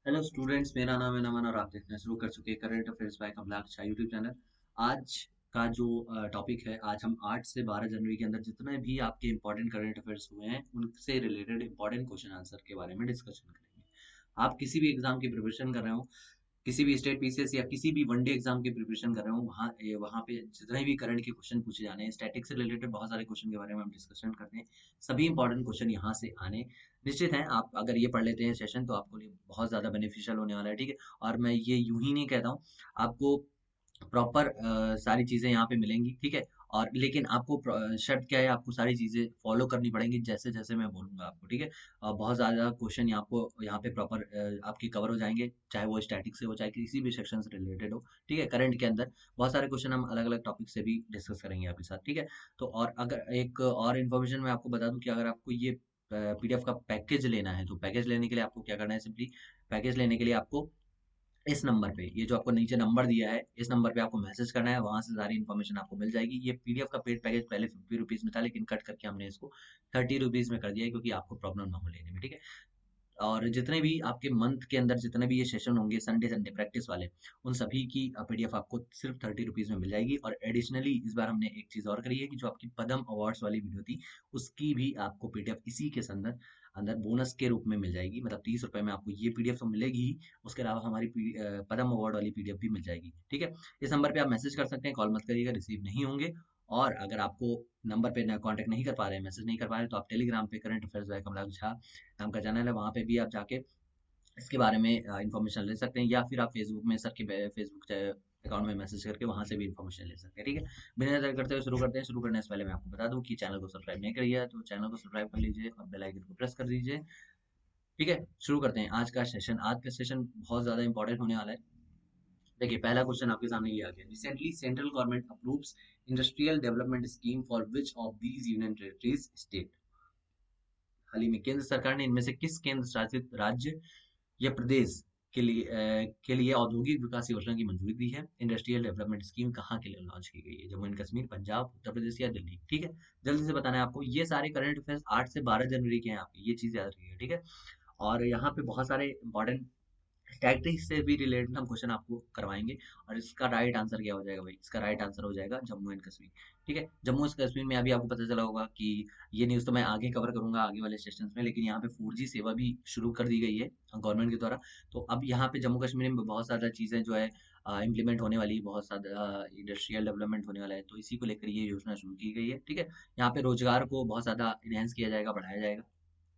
Hello students, मेरा नाम है नमन और आप देखना शुरू कर चुके हैं current affairs by Kamalaksh YouTube channel. आज का जो टॉपिक है, आज हम 8 से 12 जनवरी के अंदर जितने भी आपके इंपॉर्टेंट करंट अफेयर्स हुए हैं उनसे रिलेटेड इंपॉर्टेंट क्वेश्चन आंसर के बारे में डिस्कशन करेंगे। आप किसी भी एग्जाम की प्रिपरेशन कर रहे हो, किसी भी स्टेट पीसीएस या किसी भी वनडे एग्जाम की प्रिपरेशन कर रहे हो, वहाँ पे जितने भी करंट के क्वेश्चन पूछे जाने हैं, स्टैटिक से रिलेटेड बहुत सारे क्वेश्चन के बारे में हम डिस्कशन करते हैं। सभी इंपॉर्टेंट क्वेश्चन यहाँ से आने निश्चित हैं। आप अगर ये पढ़ लेते हैं सेशन तो आपको लिए बहुत ज़्यादा बेनिफिशियल होने वाला है, ठीक है। और मैं ये यूं ही नहीं कहता हूँ, आपको प्रॉपर सारी चीज़ें यहाँ पे मिलेंगी, ठीक है। और लेकिन आपको शर्त क्या है, आपको सारी चीज़ें फॉलो करनी पड़ेंगी जैसे जैसे मैं बोलूँगा आपको, ठीक है। बहुत ज़्यादा क्वेश्चन यहाँ पे प्रॉपर आपके कवर हो जाएंगे, चाहे वो स्टैटिक से हो चाहे किसी भी सेक्शन से रिलेटेड हो, ठीक है। करंट के अंदर बहुत सारे क्वेश्चन हम अलग अलग टॉपिक से भी डिस्कस करेंगे आपके साथ, ठीक है। तो और अगर एक और इन्फॉर्मेशन मैं आपको बता दूं कि अगर आपको ये पीडीएफ का पैकेज लेना है, तो पैकेज लेने के लिए आपको क्या करना है, सिंपली पैकेज लेने के लिए आपको इस नंबर पे, ये जो आपको नीचे नंबर दिया है, इस नंबर पे आपको मैसेज करना है, वहां से सारी इन्फॉर्मेशन आपको मिल जाएगी। ये पीडीएफ का पेड पैकेज पहले 50 रुपीज में था, लेकिन कट करके हमने इसको 30 रुपीज में कर दिया है, क्योंकि आपको प्रॉब्लम ना हो लेने में, ठीक है। और जितने भी आपके मंथ के अंदर जितने भी ये सेशन होंगे संडे संडे प्रैक्टिस वाले, उन सभी की पीडीएफ आपको सिर्फ 30 रुपीज में मिल जाएगी। और एडिशनली इस बार हमने एक चीज और करी है कि जो आपकी पद्म अवार्ड्स वाली वीडियो थी, उसकी भी आपको पीडीएफ इसी के अंदर अंदर बोनस के रूप में मिल जाएगी। मतलब 30 रुपए में आपको ये पीडीएफ तो मिलेगी ही, उसके अलावा हमारी पद्म अवार्ड वाली पीडीएफ भी मिल जाएगी, ठीक है। इस नंबर पे आप मैसेज कर सकते हैं, कॉल मत करिएगा, रिसीव नहीं होंगे। और अगर आपको नंबर पे कांटेक्ट नहीं कर पा रहे हैं, मैसेज नहीं कर पा रहे हैं, तो आप टेलीग्राम पे current affairs by Kamalaksh Jha नाम का चैनल है, वहाँ पे भी आप जाके इसके बारे में इन्फॉर्मेशन ले सकते हैं, या फिर आप फेसबुक में सर के फेसबुक अकाउंट में मैसेज करके वहां से भी इन्फॉर्मेशन ले सकते हैं, ठीक है। बिना देर करते हुए शुरू करते हैं। शुरू करने से पहले मैं आपको बता दूं कि चैनल को सब्सक्राइब नहीं करिए तो चैनल को सब्सक्राइब कर लीजिए और बेल आइकन को प्रेस कर दीजिए, ठीक है। शुरू करते हैं आज का सेशन। आज का सेशन बहुत ज्यादा इंपॉर्टेंट होने वाला है। देखिए, पहला क्वेश्चन आपके सामने ये आ गया। Recently central government approves industrial development scheme for which of these union territories state. हाल ही में केंद्र सरकार ने इनमें से किस केंद्र शासित राज्य या प्रदेश के लिए औद्योगिक विकास योजना की मंजूरी दी है। इंडस्ट्रियल डेवलपमेंट स्कीम कहाँ के लिए लॉन्च की गई है? जम्मू एंड कश्मीर, पंजाब, उत्तर प्रदेश या दिल्ली, ठीक है। जल्दी से बताना है आपको। ये सारे करंट अफेयर्स 8 से 12 जनवरी के हैं, आपके ये चीज याद रखिएगा, ठीक है। और यहाँ पे बहुत सारे इंपॉर्टेंट स्टैटिस्टिक्स से भी रिलेटेड हम क्वेश्चन आपको करवाएंगे। और इसका राइट आंसर क्या हो जाएगा भाई? इसका राइट आंसर हो जाएगा जम्मू एंड कश्मीर, ठीक है। जम्मू एंड कश्मीर में अभी आपको पता चला होगा कि ये न्यूज़ तो मैं आगे कवर करूंगा आगे वाले सेशंस में, लेकिन यहाँ पे 4G सेवा भी शुरू कर दी गई है गवर्नमेंट के द्वारा। तो अब यहाँ पे जम्मू कश्मीर में बहुत सारा चीज़ें जो है इम्प्लीमेंट होने वाली है, बहुत सारा इंडस्ट्रियल डेवलपमेंट होने वाला है, तो इसी को लेकर ये योजना शुरू की गई है, ठीक है। यहाँ पे रोजगार को बहुत ज्यादा इनहेंस किया जाएगा, बढ़ाया जाएगा,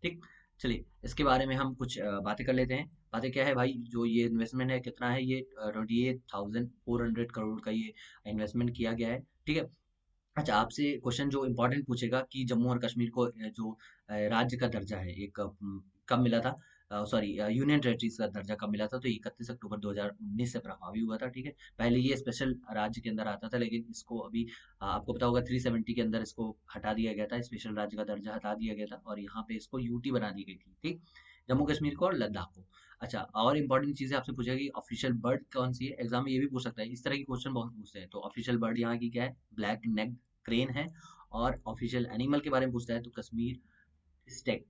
ठीक। चलिए, इसके बारे में हम कुछ बातें कर लेते हैं। बातें क्या है भाई? जो ये इन्वेस्टमेंट है कितना है? ये 28,400 करोड़ का ये इन्वेस्टमेंट किया गया है, ठीक है। अच्छा, आपसे क्वेश्चन जो इम्पोर्टेंट पूछेगा कि जम्मू और कश्मीर को जो राज्य का दर्जा है, एक कब मिला था, सॉरी यूनियन टेरिटरीज का दर्जा कब मिला था? तो 31 अक्टूबर 2019 से प्रभावी हुआ था, ठीक है। पहले ये स्पेशल राज्य के अंदर आता था, लेकिन इसको अभी आपको पता होगा 370 के अंदर इसको हटा दिया गया था, स्पेशल राज्य का दर्जा हटा दिया गया था, और यहाँ पे इसको यूटी बना दी गई थी, ठीक। जम्मू कश्मीर को और लद्दाख को। अच्छा, और इंपॉर्टेंट चीजें आपसे पूछेगा कि ऑफिशियल बर्ड कौन सी है? एग्जाम में ये भी पूछ सकता है, इस तरह के क्वेश्चन बहुत पूछते हैं। तो ऑफिशियल बर्ड यहाँ की क्या है? ब्लैक नेक क्रेन है। और ऑफिशियल एनिमल के बारे में पूछता है तो कश्मीर स्टेक,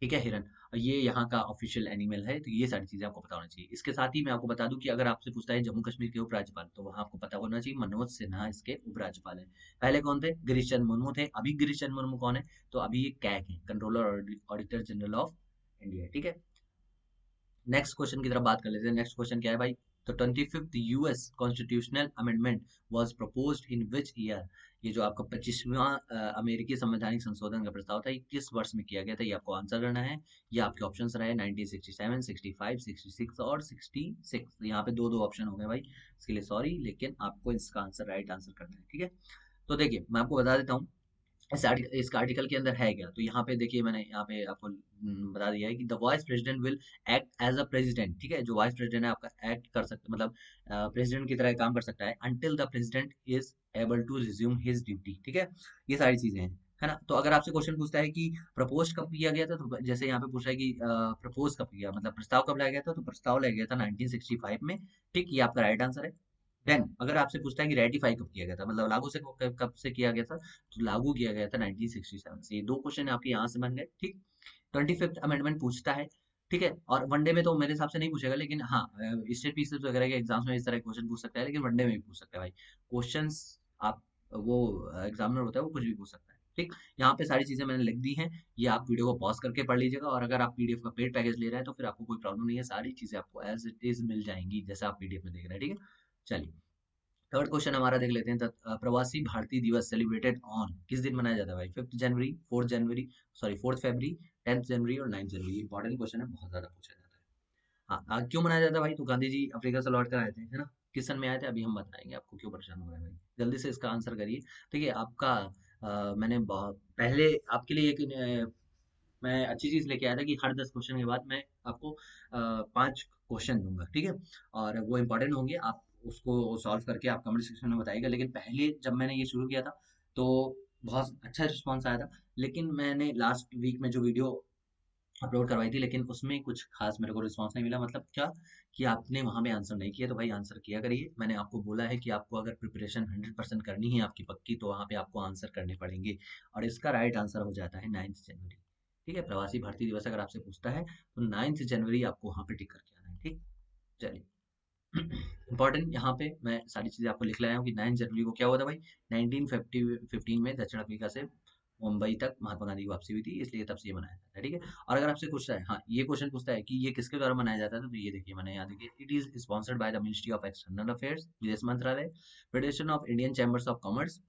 ठीक है, हिरन। और ये यहाँ का ऑफिशियल एनिमल है। तो ये सारी चीजें आपको पता होना चाहिए। इसके साथ ही मैं आपको बता दूं कि अगर आपसे पूछता है जम्मू कश्मीर के उपराज्यपाल, तो वहाँ आपको पता होना चाहिए मनोज सिन्हा इसके उपराज्यपाल हैं। पहले कौन थे? गिरीश चंद्र मुर्मू थे। अभी गिरीश चंद्र मुर्मू कौन है? तो अभी ये कैग है, controller auditor general of India, ठीक है। नेक्स्ट क्वेश्चन की तरफ बात कर लेते हैं। नेक्स्ट क्वेश्चन क्या है भाई? तो 25th US constitutional amendment was proposed in which year? ये जो आपका 25वां अमेरिकी संवैधानिक संशोधन का प्रस्ताव था, ये किस वर्ष में किया गया था? ये आपको आंसर करना है। ये आपके ऑप्शंस रहे 1967, 65, 66 और 66। यहाँ पे दो दो ऑप्शन हो गए भाई, इसके लिए सॉरी, लेकिन आपको इसका आंसर राइट आंसर करना है, ठीक है। तो देखिए, मैं आपको बता देता हूँ इस आर्टिकल के अंदर है क्या। तो यहाँ पे देखिए, मैंने यहाँ पे आपको बता दिया है कि the vice president will act as a president, ठीक है। जो वाइस प्रेसिडेंट है आपका एक्ट कर सकता, मतलब प्रेसिडेंट की तरह काम कर सकता है until the president is able to resume his duty, ठीक है। ये सारी चीजें हैं, है ना। तो अगर आपसे क्वेश्चन पूछता है कि प्रपोज कब किया गया था, तो जैसे यहाँ पे पूछ रहा है कि प्रपोज कब किया, मतलब प्रस्ताव कब लाया गया था, तो प्रस्ताव लाया गया था 1965 में, ठीक। ये आपका राइट आंसर है। देन अगर आपसे पूछता है कि रेटिफाई कब किया गया था, मतलब लागू से कब से किया गया था, तो लागू किया गया था 1967 से। ये दो क्वेश्चन आपके यहाँ से बन गए, ठीक। 25th अमेंडमेंट पूछता है ठीक है। और वनडे में तो मेरे हिसाब से नहीं पूछेगा, लेकिन हाँ स्टेट पीसीएस वगैरह के एग्जाम्स में इस तरह के क्वेश्चन पूछ सकता है, लेकिन वनडे में भी पूछ सकता है भाई क्वेश्चंस। आप वो एग्जामिनर होता है वो कुछ भी पूछ सकता है। ठीक, यहाँ पे सारी चीजें मैंने लिख दी हैं, ये आप वीडियो को पॉज करके पढ़ लीजिएगा, और अगर आप पीडीएफ का पेड पैकेज ले रहे हैं तो फिर आपको कोई प्रॉब्लम नहीं है, सारी चीजें आपको एज इट इज मिल जाएंगी जैसे आप पीडीएफ में देख रहे हैं। ठीक है, चलिए थर्ड क्वेश्चन हमारा देख लेते हैं। प्रवासी भारतीय दिवस सेलिब्रेटेड ऑन, किस दिन मनाया जाता है भाई? 5 जनवरी, 4 जनवरी, सॉरी 4 फरवरी, 10 जनवरी और 9 जनवरी। इंपॉर्टेंट क्वेश्चन है, बहुत ज्यादा पूछा जाता है। हाँ क्यों मनाया जाता है भाई? तो गांधी जी अफ्रीका से लौट कर आए थे, है ना? किस सन में आए थे अभी हम बताएंगे आपको, क्यों परेशान हो रहे हैं भाई, जल्दी से इसका आंसर करिए। ठीक है आपका मैंने बहुत पहले आपके लिए एक मैं अच्छी चीज लेके आया था कि हर 10 क्वेश्चन के बाद मैं आपको 5 क्वेश्चन दूंगा। ठीक है, और वो इंपॉर्टेंट होंगे, आप उसको सॉल्व करके आप कमेंट सेक्शन में बताइएगा। लेकिन पहले जब मैंने ये शुरू किया था तो बहुत अच्छा रिस्पॉन्स आया था, लेकिन मैंने लास्ट वीक में जो वीडियो अपलोड करवाई थी, लेकिन उसमें कुछ खास मेरे को रिस्पॉन्स नहीं मिला। मतलब क्या कि आपने वहां पे आंसर नहीं किया, तो भाई आंसर किया करिए। मैंने आपको बोला है कि आपको अगर प्रिपरेशन 100% करनी है आपकी पक्की, तो वहां पे आपको आंसर करने पड़ेंगे, और इसका राइट आंसर हो जाता है 9 जनवरी। ठीक है, प्रवासी भारतीय दिवस अगर आपसे पूछता है तो 9 जनवरी आपको वहां पे टिक करके आना है। ठीक, चलिए इंपॉर्टेंट यहाँ पे मैं सारी चीजें आपको लिख लाया हूँ कि 9 जनवरी को क्या हुआ था भाई? 1915 में दक्षिण अफ्रीका से मुंबई तक महात्मा गांधी की वापसी हुई थी, इसलिए तब से ये मनाया जाता है। ठीक है, और अगर आपसे पूछता है, हाँ ये क्वेश्चन पूछता है कि ये किसके द्वारा मनाया जाता है, तो ये देखिए मैंने यहाँ देखिए, it is sponsored by the ministry of external affairs, विदेश मंत्रालय, federation of Indian chambers of commerce.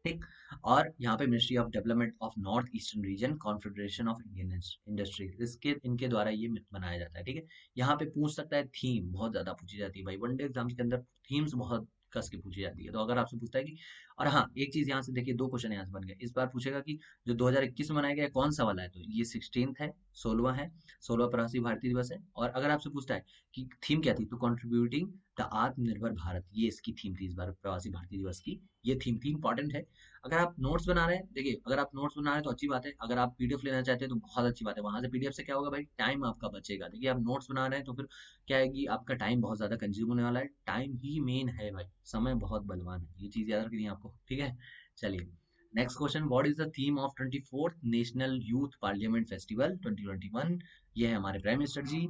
ठीक, और यहाँ पे ministry of development of north eastern region, confederation of Indian industries, इसके इनके द्वारा ये बनाया जाता है। ठीक है, यहाँ पे पूछ सकता है, थीम बहुत ज्यादा पूछी जाती है भाई, वनडे एग्जाम्स के अंदर थीम्स बहुत कस के पूछी जाती है। तो अगर आपसे पूछता है कि, और हाँ एक चीज यहाँ से देखिए, 2 क्वेश्चन यहाँ से बन गए। इस बार पूछेगा कि जो 2021 में मनाया गया है, कौन सा वाला है, तो ये 16th है, 16वां है, 16वां प्रवासी भारतीय दिवस है। और अगर आपसे पूछता है कि थीम क्या थी, तो कंट्रीब्यूटिंग द आत्मनिर्भर भारत, ये इसकी थीम थी इस बार प्रवासी भारतीय दिवस की, ये थीम थी, इंपॉर्टेंट है। अगर आप नोट्स बना रहे हैं, देखिए अगर आप नोट्स बना रहे हैं तो अच्छी बात है, अगर आप पीडीएफ लेना चाहते हैं तो बहुत अच्छी बात है, वहां से पीडीएफ से क्या होगा भाई, टाइम आपका बचेगा। देखिए आप नोट्स बना रहे हैं तो फिर क्या है कि आपका टाइम बहुत ज्यादा कंज्यूम होने वाला है, टाइम ही मेन है भाई, समय बहुत बलवान है, ये चीज याद रखनी है आपको। ठीक है, चलिए next question, what is the theme of 24th national youth parliament festival 2021? ये है हमारे प्राइम मिनिस्टर जी।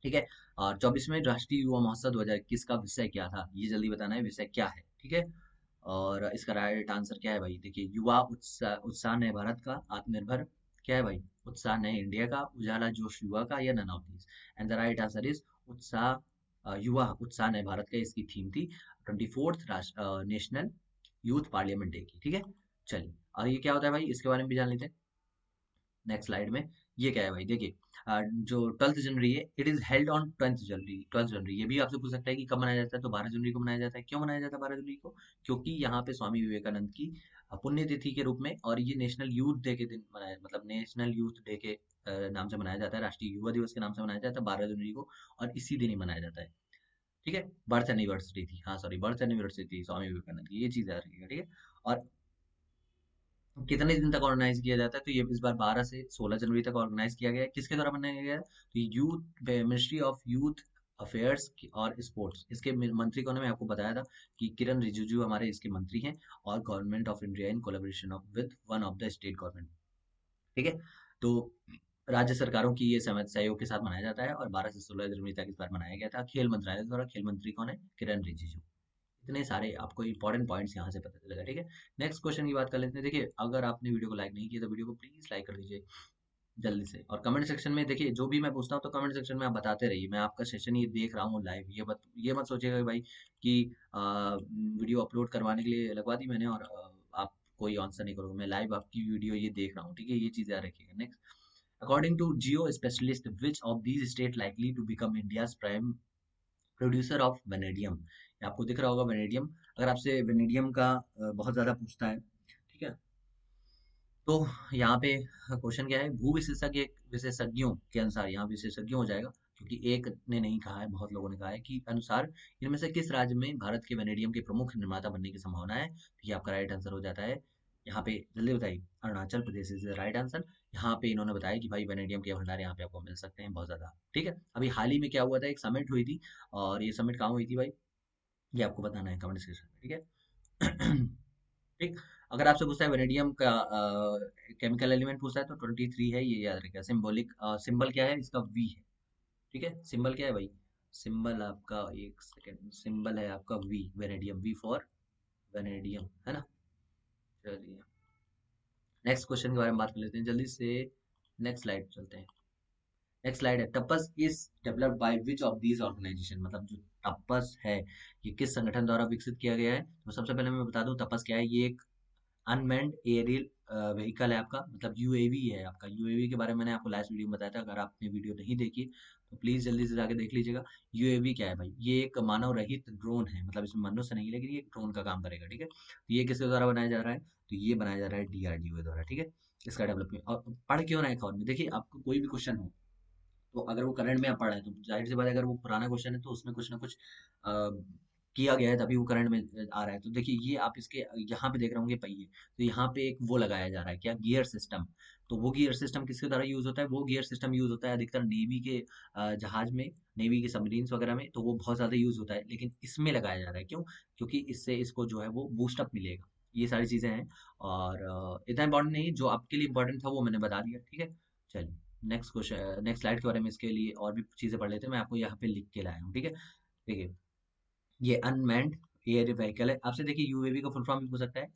ठीक है, और 24वें राष्ट्रीय युवा महोत्सव 2021 का विषय क्या था, ये जल्दी बताना है, विषय क्या है। ठीक है, और इसका राइट आंसर क्या है भाई? देखिए, युवा उत्साह, उत्साह नए भारत का, आत्मनिर्भर क्या है भाई, उत्साह नए इंडिया का, उजाला जोश युवा का, या none of these. And the right answer is उत्साह, युवा उत्साह नए भारत का, इसकी थीम थी 24th national youth parliament day की। ठीक है, चलिए और ये क्या होता है भाई, इसके बारे में भी जान लेते हैं नेक्स्ट स्लाइड में। ये क्या है भाई, देखिए जो 12th जनवरी है, it is held on 12th January. 12th जनवरी ये भी आपसे पूछ सकता है कि कब मनाया जाता है, तो 12 जनवरी को मनाया जाता है। क्यों मनाया जाता है 12 जनवरी को? क्योंकि यहाँ पे स्वामी विवेकानंद की पुण्यतिथि के रूप में, और ये नेशनल यूथ डे के दिन मनाया, मतलब नेशनल यूथ डे के नाम से मनाया जाता है, राष्ट्रीय युवा दिवस के नाम से मनाया जाता है 12 जनवरी को, और इसी दिन ही मनाया जाता है। ठीक है, बर्थ एनिवर्सरी थी, हाँ सॉरी बर्थ एनिवर्सरी थी स्वामी विवेकानंद की, ये चीज याद रखिएगा। ठीक है, और कितने दिन तक ऑर्गेनाइज किया जाता है, तो ये इस बार 12 से 16 जनवरी तक ऑर्गेनाइज किया गया है। किसके द्वारा बनाया गया है? तो youth ministry of youth affairs और स्पोर्ट्स, इसके मंत्री कौन है, मैं आपको बताया था कि किरण रिजिजू हमारे इसके मंत्री हैं, और government of India in collaboration of with one of the state government. ठीक है, तो राज्य सरकारों की ये सहयोग के साथ मनाया जाता है, और 12 से 16 जनवरी तक इस बार मनाया गया था खेल मंत्रालय द्वारा। खेल मंत्री कौन है? किरण रिजिजू। इतने सारे आपको इंपॉर्टेंट पॉइंट्स यहाँ से पता चलेगा। ठीक है, नेक्स्ट क्वेश्चन की बात कर लेते हैं। देखिए अगर आपने वीडियो को लाइक नहीं किया तो वीडियो को प्लीज लाइक कर दीजिए जल्दी से, और कमेंट सेक्शन में देखिए जो भी मैं पूछता हूँ तो कमेंट सेक्शन में आप बताते रहिए, मैं आपका सेशन ये देख रहा हूँ लाइव, ये मत सोचिएगा कि भाई कि वीडियो अपलोड करवाने के लिए लगवा दी मैंने और आप कोई आंसर नहीं करोगे, मैं लाइव आपकी वीडियो ये देख रहा हूँ। ठीक है, ये चीज़ याद रखिएगा। Next, according to geo specialist which of these state likely to become India's prime producer of vanadium? ये आपको दिख रहा होगा वेनेडियम, अगर आपसे वेनेडियम का बहुत ज्यादा पूछता है, ठीक है, तो यहाँ पे क्वेश्चन क्या है, भू विशेषज्ञ विशेषज्ञों के अनुसार, यहाँ विशेषज्ञों हो जाएगा क्योंकि एक ने नहीं कहा है, बहुत लोगों ने कहा है कि अनुसार इनमें से किस राज्य में भारत के वेनेडियम के प्रमुख निर्माता बनने की संभावना है, तो ये आपका राइट आंसर हो जाता है। यहाँ पे जल्दी बताइए, Arunachal Pradesh is the right answer. यहाँ पे इन्होंने बताया कि भाई वेनेडियम के भंडार यहाँ पे आपको मिल सकते हैं बहुत ज्यादा। ठीक है, अभी हाल ही में क्या हुआ था, एक समिट हुई थी, और ये समिट कहाँ हुई थी भाई, ये आपको बताना है कमेंट सेक्शन में। ठीक है ठीक, अगर आपसे पूछता है वेनेडियम का केमिकल एलिमेंट पूछता है तो 23 है, ये याद रखिएगा। सिंबॉलिक सिंबल क्या है इसका? वी है। ठीक है, सिंबल क्या है भाई? सिंबल आपका, एक सेकेंड, सिंबल है आपका V, vanadium, V for vanadium, है ना। चलिए नेक्स्ट क्वेश्चन के बारे में बात कर लेते हैं जल्दी से। नेक्स्ट स्लाइड चलते हैं। नेक्स्ट स्लाइड है, TAPAS is developed by which of these organization, मतलब जो टपस है ये किस संगठन द्वारा विकसित किया गया है। तो सबसे पहले मैं बता दूं टपस क्या है। ये एक अनमैन्ड एरियल व्हीकल है आपका, मतलब यूएवी है आपका। यूएवी के बारे में मैंने आपको लास्ट वीडियो में बताया था, अगर आपने वीडियो नहीं देखी तो प्लीज जल्दी से जाके देख लीजिएगा। यूएवी क्या है भाई? ये एक मानव रहित ड्रोन है, मतलब इसमें मनुष्य नहीं लेकिन ये एक ड्रोन का काम करेगा। ठीक है, तो ये किसके द्वारा बनाया जा रहा है? तो ये बनाया जा रहा है डीआरडीओ द्वारा। ठीक है, इसका डेवलपमेंट। और पढ़ क्यों रहे हैं खबर में? देखिए आपको कोई भी क्वेश्चन हो तो अगर वो करंट में आप पढ़ रहे हैं तो जाहिर सी बात है, अगर वो पुराना क्वेश्चन है तो उसमें कुछ ना कुछ किया गया है तभी वो करंट में आ रहा है। तो देखिए ये आप इसके यहाँ पे देख रहे होंगे पहिए, तो यहाँ पे एक वो लगाया जा रहा है, क्या? Gear system. तो वो गियर सिस्टम किसके द्वारा यूज होता है? वो गियर सिस्टम यूज होता है अधिकतर नेवी के जहाज में, नेवी के सबमरीन्स वगैरह में, तो वो बहुत ज्यादा यूज होता है। लेकिन इसमें लगाया जा रहा है क्यों? क्योंकि इससे इसको जो है वो बूस्टअप मिलेगा। ये सारी चीजें हैं। और इतना इंपॉर्टेंट नहीं, जो आपके लिए इंपॉर्टेंट था वो मैंने बता दिया। ठीक है, चलिए नेक्स्ट क्वेश्चन, नेक्स्ट स्लाइड के बारे में इसके लिए और भी चीजें पढ़ लेते हैं। मैं आपको यहाँ पे लिख के लाया हूँ। ठीक है, देखिए ये अनमैन्ड एयर व्हीकल है। आपसे देखिए यूएवी का फुल फॉर्म भी हो सकता है,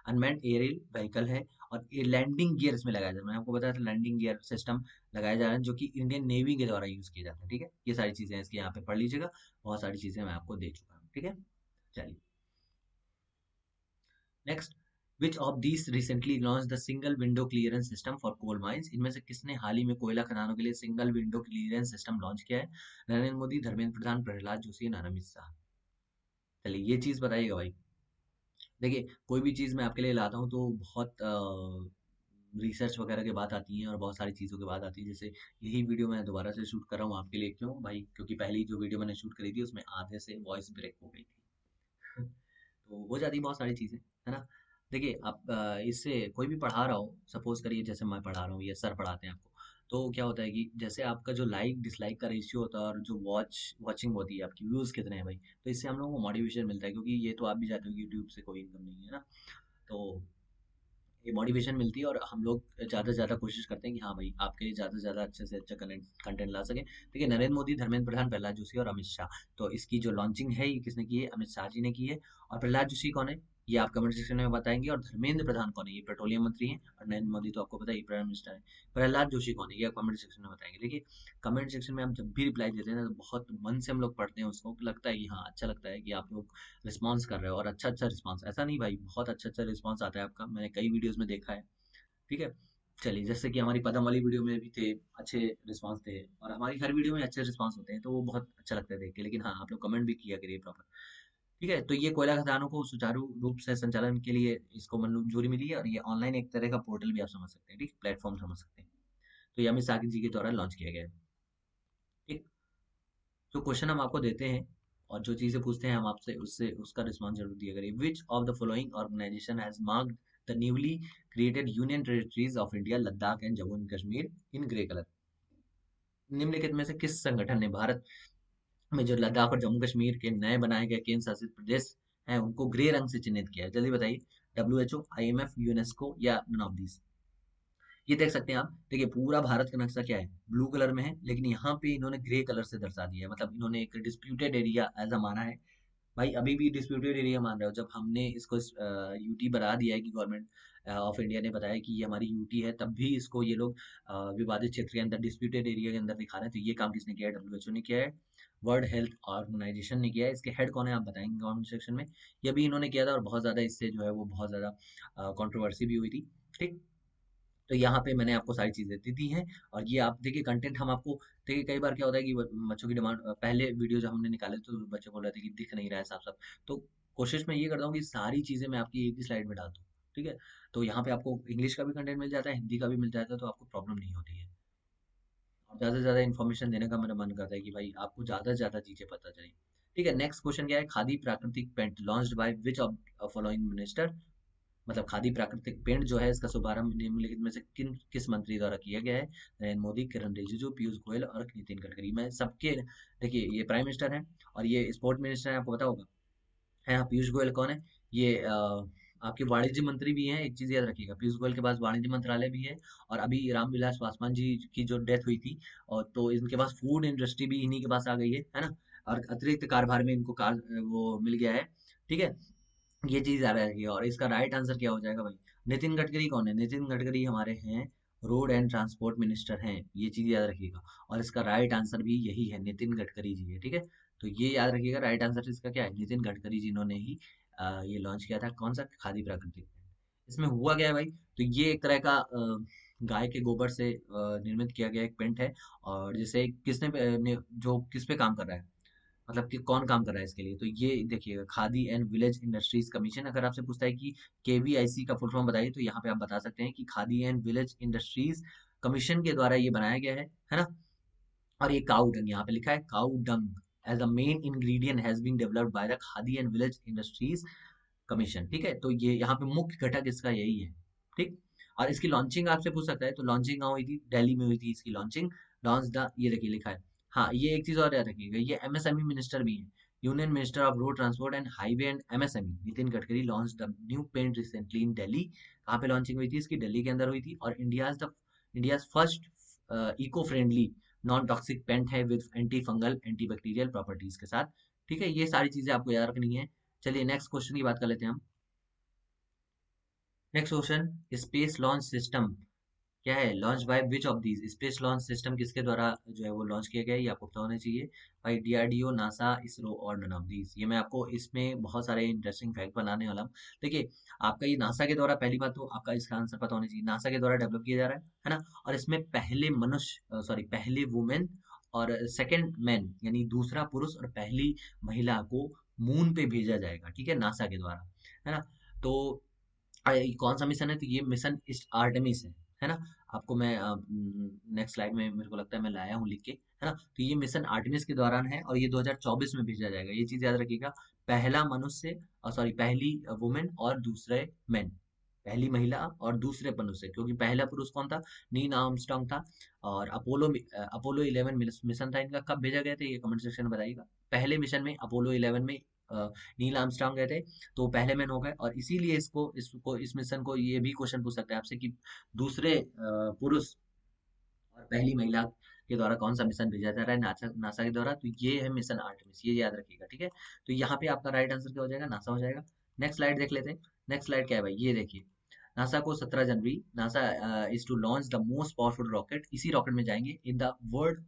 अनमैन्ड एरियल व्हीकल है। और ये लैंडिंग गियर इसमें लगाया जाता है, मैंने आपको बताया था लैंडिंग गियर सिस्टम लगाया जा रहा है, जो कि इंडियन नेवी के द्वारा यूज किए जाते हैं। ठीक है, ये सारी चीजें हैं इसके, यहाँ पे पढ़ लीजिएगा। बहुत सारी चीजें मैं आपको दे चुका हूँ। ठीक है, चलिए next, which of these recently launch the single window clearance system for coal mines, इनमें से किसने हाल ही में कोयला खदानों के लिए single window clearance system launch किया है? नरेंद्र मोदी, धर्मेंद्र प्रधान, प्रहलाद जोशी, अमित शाह। चलिए ये चीज बताइएगा भाई। देखिए कोई भी चीज़ मैं आपके लिए लाता हूँ तो बहुत रिसर्च वगैरह के बाद आती हैं और बहुत सारी चीज़ों के बाद आती है। जैसे यही वीडियो मैं दोबारा से शूट कर रहा हूँ आपके लिए, क्यों भाई? क्योंकि पहली जो वीडियो मैंने शूट करी थी उसमें आधे से वॉइस ब्रेक हो गई थी। तो हो जाती है बहुत सारी चीज़ें, है ना। देखिए आप इससे कोई भी पढ़ा रहा हो, सपोज करिए जैसे मैं पढ़ा रहा हूँ या सर पढ़ाते हैं आपको, तो क्या होता है कि जैसे आपका जो लाइक डिसलाइक का रेशियो होता है और जो वॉचिंग होती है आपकी, व्यूज़ कितने हैं भाई, तो इससे हम लोगों को मोटिवेशन मिलता है। क्योंकि ये तो आप भी जानते हो कि यूट्यूब से कोई इनकम नहीं है ना। तो ये मोटिवेशन मिलती है और हम लोग ज़्यादा से ज़्यादा कोशिश करते हैं कि हाँ भाई आपके लिए ज़्यादा से ज़्यादा अच्छे से अच्छा कंटेंट ला सकें। देखिए नरेंद्र मोदी, धर्मेंद्र प्रधान, प्रहलाद जोशी और अमित शाह, तो इसकी जो लॉन्चिंग है ये किसने की है? अमित शाह जी ने की है। और प्रहलाद जोशी कौन है ये आप कमेंट सेक्शन में बताएंगे। और धर्मेंद्र प्रधान कौन है? ये पेट्रोलियम मंत्री हैं। और नरेंद्र मोदी तो आपको पता है प्राइम मिनिस्टर है। प्रहलाद जोशी कौन है ये आप कमेंट सेक्शन में बताएंगे। देखिए कमेंट सेक्शन में आप जब भी रिप्लाई देते हैं ना तो बहुत मन से हम लोग पढ़ते हैं उसको, लगता है कि हाँ अच्छा लगता है कि आप लोग रिस्पॉन्स कर रहे हो। और अच्छा अच्छा रिस्पॉन्स, ऐसा नहीं भाई, बहुत अच्छा अच्छा रिस्पॉन्स आता है आपका, मैंने कई वीडियोस में देखा है। ठीक है, चलिए जैसे कि हमारी पदम वाली वीडियो में भी थे, अच्छे रिस्पांस थे। और हमारी हर वीडियो में अच्छे रिस्पांस होते हैं तो वो बहुत अच्छा लगता है देख के। लेकिन हाँ आप लोग कमेंट भी किया करिए प्रॉपर। ठीक है, तो ये कोयला खदानों को सुचारू रूप से संचालन के लिए इसको मंजूरी मिली है। और ये ऑनलाइन एक तरह का पोर्टल भी आप समझ सकते हैं, ठीक, प्लेटफॉर्म समझ सकते हैं। तो ये अमित शाह जी के द्वारा लॉन्च किया गया है। ठीक, तो क्वेश्चन हम आपको देते हैं और जो चीजें पूछते हैं हम आपसे, उससे उसका रिस्पॉन्स जरूर दिया करिए। Which of the following organisation has marked the newly created union territories of India, Ladakh and Jammu and Kashmir in grey colour? निम्नलिखित में से किस संगठन ने भारत में जो लद्दाख और जम्मू कश्मीर के नए बनाए गए केंद्र शासित प्रदेश हैं उनको ग्रे रंग से चिन्हित किया है? जल्दी बताइए। WHO, IMF, यूनेस्को या नन ऑफ दीज? ये देख सकते हैं आप, देखिए पूरा भारत का नक्शा क्या है? ब्लू कलर में है, लेकिन यहाँ पे इन्होंने ग्रे कलर से दर्शा दिया है। मतलब इन्होंने एक डिस्प्यूटेड एरिया ऐसा माना है। भाई अभी भी डिस्प्यूटेड एरिया मान रहे हो? जब हमने इसको यूटी बना दिया है कि गवर्नमेंट ऑफ इंडिया ने बताया कि ये हमारी यूटी है, तब भी इसको ये लोग विवादित क्षेत्र के अंदर, डिस्प्यूटेड एरिया के अंदर दिखा रहे हैं। तो ये काम किसने किया है? WHO ने किया है, वर्ल्ड हेल्थ ऑर्गेनाइजेशन ने किया है। इसके हेड कौन है आप बताएंगे कमेंट सेक्शन में। ये भी इन्होंने किया था और बहुत ज्यादा इससे जो है वो बहुत ज्यादा कंट्रोवर्सी भी हुई थी। ठीक, तो यहाँ पे मैंने आपको सारी चीज़ें दे दी हैं। और ये आप देखिए कंटेंट हम आपको, देखिए कई बार क्या होता है कि बच्चों की डिमांड, पहले वीडियो जब हमने निकाले तो बच्चे बोल रहे थे कि दिख नहीं रहा है साफ साफ। तो कोशिश मैं ये करता हूँ कि सारी चीज़ें मैं आपकी एक ही स्लाइड में डाल दूँ। ठीक है, तो यहाँ पे आपको इंग्लिश का भी कंटेंट मिल जाता है, हिंदी का भी मिल जाता है, तो आपको प्रॉब्लम नहीं होती है। और ज़्यादा से ज़्यादा इन्फॉर्मेशन देने का मेरा मन करता है कि भाई आपको ज़्यादा से ज़्यादा चीज़ें पता चले। ठीक है, नेक्स्ट क्वेश्चन क्या है? Khadi Prakritik paint launched by which of following minister, मतलब खादी प्राकृतिक पेंट जो है इसका शुभारंभ निम्नलिखित में से किस मंत्री द्वारा किया गया है? नरेंद्र मोदी, किरण रिजिजू, पीयूष गोयल और नितिन गडकरी। मैं सबके, देखिए ये प्राइम मिनिस्टर हैं और ये स्पोर्ट मिनिस्टर है, आपको पता होगा। है हाँ, पीयूष गोयल कौन है? ये आपके वाणिज्य मंत्री भी हैं, एक चीज याद रखिएगा, पीयूष गोयल के पास वाणिज्य मंत्रालय भी है। और अभी रामविलास पासवान जी की जो डेथ हुई थी, और तो इनके पास फूड इंडस्ट्री भी इन्हीं के पास आ गई है ना। और अतिरिक्त कार्यभार में इनको वो मिल गया है। ठीक है, ये चीज याद रखिएगा। और इसका राइट आंसर क्या हो जाएगा भाई? नितिन गडकरी कौन है? नितिन गडकरी हमारे हैं रोड एंड ट्रांसपोर्ट मिनिस्टर हैं, ये चीज याद रखिएगा। और इसका राइट आंसर भी यही है, नितिन गडकरी जी है। ठीक है, तो ये याद रखिएगा, राइट आंसर इसका क्या है? नितिन गडकरी जी, इन्होंने ही ये लॉन्च किया था। कौन सा? खादी प्राकृतिक पेंट। इसमें हुआ क्या है भाई? तो ये एक तरह का गाय के गोबर से निर्मित किया गया एक पेंट है। और जैसे किसने जो किस पे काम कर रहा है, मतलब कि कौन काम कर रहा है इसके लिए, तो ये देखिएगा, khadi and Village Industries commission. अगर आपसे पूछता है कि केवीआईसी का फुल फॉर्म बताइए, तो यहाँ पे आप बता सकते हैं कि khadi and Village Industries commission के द्वारा ये बनाया गया है ना। और ये काऊ डंग, यहाँ पे लिखा है cow dung as a main ingredient has been developed by the Khadi and Village Industries Commission. ठीक है, तो ये यहाँ पे मुख्य घटक इसका यही है। ठीक, और इसकी लॉन्चिंग आपसे पूछ सकता है, तो लॉन्चिंग कहाँ हुई थी? दिल्ली में हुई थी इसकी लॉन्चिंग। लॉन्च द, ये देखिए लिखा है। हाँ, ये एक चीज और याद रखिएगा, ये एमएसएमई मिनिस्टर भी है। Union minister of road transport and highway and MSME Nitin Gadkari launch the new paint recently in Delhi. कहाँ पे लॉन्चिंग हुई थी इसकी? दिल्ली के अंदर हुई थी। और India's first eco friendly non toxic paint है with anti fungal anti bacterial properties के साथ। ठीक है, ये सारी चीजें आपको याद रखनी है। चलिए नेक्स्ट क्वेश्चन की बात कर लेते हैं हम। Next question, space Launch system क्या है? Launch by which of these? Space Launch system किसके द्वारा जो है वो लॉन्च किया गया है, ये आपको पता होना चाहिए भाई। डीआरडीओ, नासा, इसरो और नन ऑफ दीज। ये मैं आपको इसमें बहुत सारे इंटरेस्टिंग फैक्ट बनाने वाला हूँ। देखिए, आपका ये नासा के द्वारा, पहली बात तो आपका इसका आंसर पता होना चाहिए, नासा के द्वारा डेवलप किया जा रहा है ना। और इसमें पहले मनुष्य, सॉरी पहले वुमेन और सेकंड मैन, यानी दूसरा पुरुष और पहली महिला को मून पे भेजा जाएगा। ठीक है, नासा के द्वारा, है ना। तो कौन सा मिशन है? तो ये मिशन इस आर्टेमिस है ना। आपको मैं नेक्स्ट स्लाइड में मेरे को लगता है मैं लाया हूँ लिख के, है ना। तो ये मिशन आर्टेमिस के दौरान है और ये 2024 में भेजा जाएगा, ये चीज याद रखिएगा। पहला मनुष्य, सॉरी पहली वुमेन और दूसरे मैन, पहली महिला और दूसरे मनुष्य, क्योंकि पहला पुरुष कौन था? नील आर्मस्ट्रांग था। और अपोलो 11 मिशन था इनका। कब भेजा गया था ये कमेंट सेक्शन में बताइएगा। पहले मिशन में, अपोलो 11 में नील आर्मस्ट्रांग गए थे, तो पहले मैन हो गए। और इसीलिए इसको इस मिशन को ये भी क्वेश्चन पूछ सकते हैं आपसे कि दूसरे पुरुष और पहली महिला के द्वारा कौन सा मिशन भेजा जा रहा है नासा नासा के द्वारा? तो ये है मिशन आर्टेमिस, ये याद रखिएगा। ठीक है, तो यहाँ पे आपका राइट आंसर क्या हो जाएगा? नासा हो जाएगा। नेक्स्ट स्लाइड देख लेते हैं। नेक्स्ट स्लाइड क्या है भाई? ये देखिए, नासा को 17 जनवरी, NASA is to launch the most powerful rocket, इसी रॉकेट में जाएंगे in the world,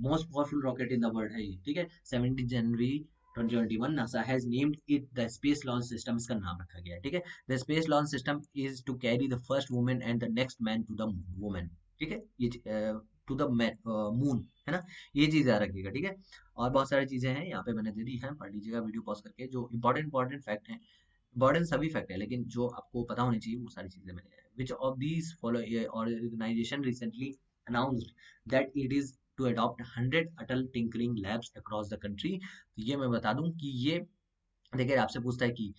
most powerful rocket in the world है ये। ठीक है, 17 January 2021 NASA has named it the Space Launch System, इसका नाम रखा गया है। ठीक है, the Space Launch System is to carry the first women and the next man to the women. ठीक है, ये टू द मून, है ना। ये चीज याद रखिएगा। ठीक है, और बहुत सारी चीजें हैं यहाँ पे मैंने दे दी हैं, पढ़ लीजिएगा वीडियो पॉज करके। जो इंपॉर्टेंट फैक्ट हैं, इंपॉर्टेंट सभी फैक्ट है, लेकिन जो आपको पता होनी चाहिए वो सारी चीजें मैंने, which of these follow organisation recently announced that it is to adopt 100 Atal tinkering labs across the country. तो ये मैं बता दूं कि ये, देखिए आपसे पूछता है कि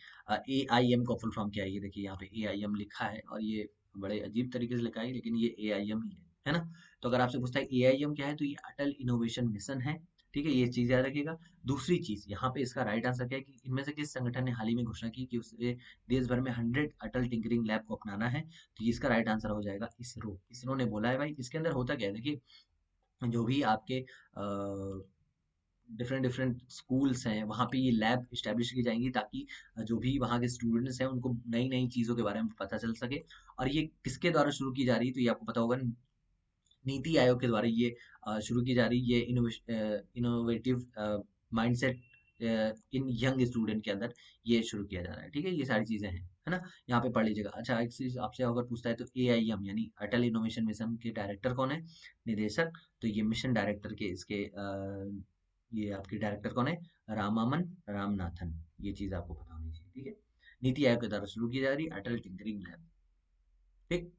ए आई एम का फुल फॉर्म क्या है। ये देखिए यहाँ पे ए आई एम लिखा है, और ये बड़े अजीब तरीके से लिखा है, लेकिन ये ए आई एम ही है ना। तो अगर आपसे पूछता है ए आई एम क्या है, तो ये अटल इनोवेशन मिशन है। ठीक है, ये चीज याद रखिएगा। दूसरी चीज यहाँ पे इसका राइट आंसर क्या है कि इनमें से किस संगठन ने हाल ही में घोषणा की कि उसे देश भर में 100 अटल टिंकरिंग लैब को अपनाना है? तो इसका राइट आंसर हो जाएगा इसरो। इसरो ने बोला है भाई। इसके अंदर होता क्या है, देखिए, जो भी आपके डिफरेंट डिफरेंट स्कूल्स हैं, वहाँ पे ये लैब इस्टेब्लिश की जाएंगी, ताकि जो भी वहाँ के स्टूडेंट्स हैं उनको नई नई चीज़ों के बारे में पता चल सके। और ये किसके द्वारा शुरू की जा रही है? तो ये आपको पता होगा, नीति आयोग के द्वारा ये शुरू की जा रही है। ये innovative mindset in young student के अंदर ये शुरू किया जा रहा है। ठीक है, ये सारी चीजें हैं, है ना। यहाँ पे पढ़ लीजिएगा। अच्छा, एक चीज आपसे अगर पूछता है, तो AIM यानी अटल इनोवेशन मिशन के डायरेक्टर कौन है? निदेशक। तो ये मिशन डायरेक्टर के इसके ये आपके डायरेक्टर कौन है? रामामन रामनाथन। ये चीज आपको पता होनी चाहिए। ठीक है, नीति आयोग के द्वारा शुरू की जा रही है अटल टिंकरिंग लैब। ठीक,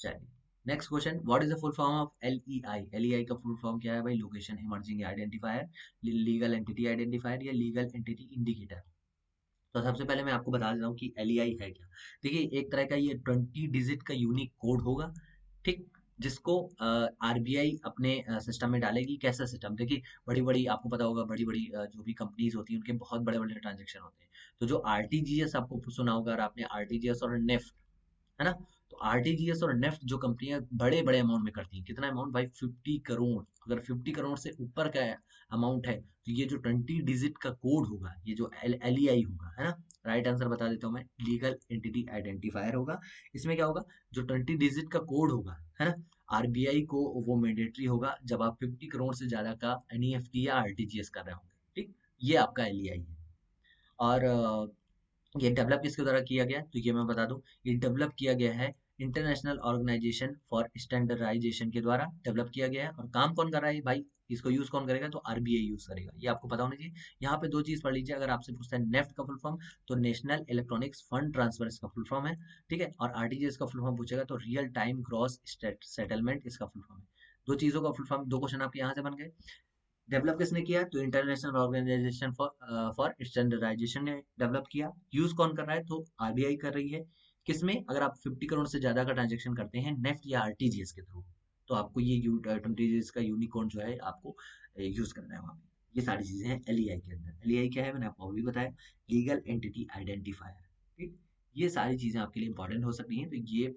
चलिए next question, what is the full form of LEI? LEI का फुल फॉर्म क्या है भाई? Location emerging identifier, legal entity identifier, या लीगल एंटिटी इंडिकेटर। तो सबसे पहले मैं आपको बता देता हूँ कि LEI है क्या। देखिए, एक तरह का ये 20 डिजिट का यूनिक कोड होगा। ठीक, जिसको आरबीआई अपने सिस्टम में डालेगी। कैसा सिस्टम? देखिए, बड़ी बड़ी आपको पता होगा, बड़ी बड़ी जो भी कंपनीज होती हैं उनके बहुत बड़े बड़े ट्रांजेक्शन होते हैं। तो जो आरटीजीएस आपको सुना होगा, और आपने आरटीजीएस और नेफ्ट, है ना? तो आरटीजीएस और नेफ्ट जो कंपनियां बड़े बड़े अमाउंट में करती हैं, कितना अमाउंट भाई? 50 करोड़। अगर 50 करोड़ से ऊपर का अमाउंट है तो ये जो 20 डिजिट का कोड होगा, ये जो एलईआई होगा, है ना? राइट आंसर बता देता हूँ मैं, लीगल एंटिटी आइडेंटिफायर होगा। इसमें क्या होगा? जो 20 डिजिट का कोड होगा, है ना, आरबीआई को वो मैंडेटरी होगा जब आप 50 करोड़ से ज्यादा का एनईएफटी या आरटीजीएस कर रहे होंगे। ठीक, ये आपका एलईआई है। और ये डेवलप किसके द्वारा किया गया? तो ये मैं बता दूं, ये डेवलप किया गया है इंटरनेशनल ऑर्गेनाइजेशन फॉर स्टैंडर्डाइजेशन के द्वारा डेवलप किया गया है। और काम कौन कर रहा है भाई? इसको यूज कौन करेगा? तो आरबीआई यूज करेगा। ये आपको पता होना चाहिए। यहाँ पे दो चीज पढ़ लीजिए। अगर आपसे पूछता है नेफ्ट का फुल फॉर्म, तो नेशनल इलेक्ट्रॉनिक्स फंड ट्रांसफर इसका फुल फॉर्म है। ठीक है, और आरटीजीएस का फुल फॉर्म पूछेगा तो रियल टाइम ग्रॉस सेटलमेंट इसका फुल फॉर्म है। दो चीजों का फुल फॉर्म, दो क्वेश्चन आपके यहाँ से बन गए। डेवलप किसने किया? तो इंटरनेशनल ऑर्गेनाइजेशन फॉर स्टैंडर्डाइजेशन ने डेवलप किया। यूज कौन कर रहा है? तो आरबीआई कर रही है। किसमें? अगर आप 50 करोड़ से ज्यादा का ट्रांजेक्शन करते हैं नेफ्ट या आरटीजीएस के थ्रू, तो आपको ये 20 का यूनिकॉर्न जो है आपको यूज करना है वहाँ पे। ये सारी चीजें हैं एलईआई के अंदर। एलईआई क्या है मैंने आपको अभी बताया, लीगल एंटिटी आइडेंटिफायर। ठीक, ये सारी चीजें आपके लिए इंपॉर्टेंट हो सकती हैं। तो ये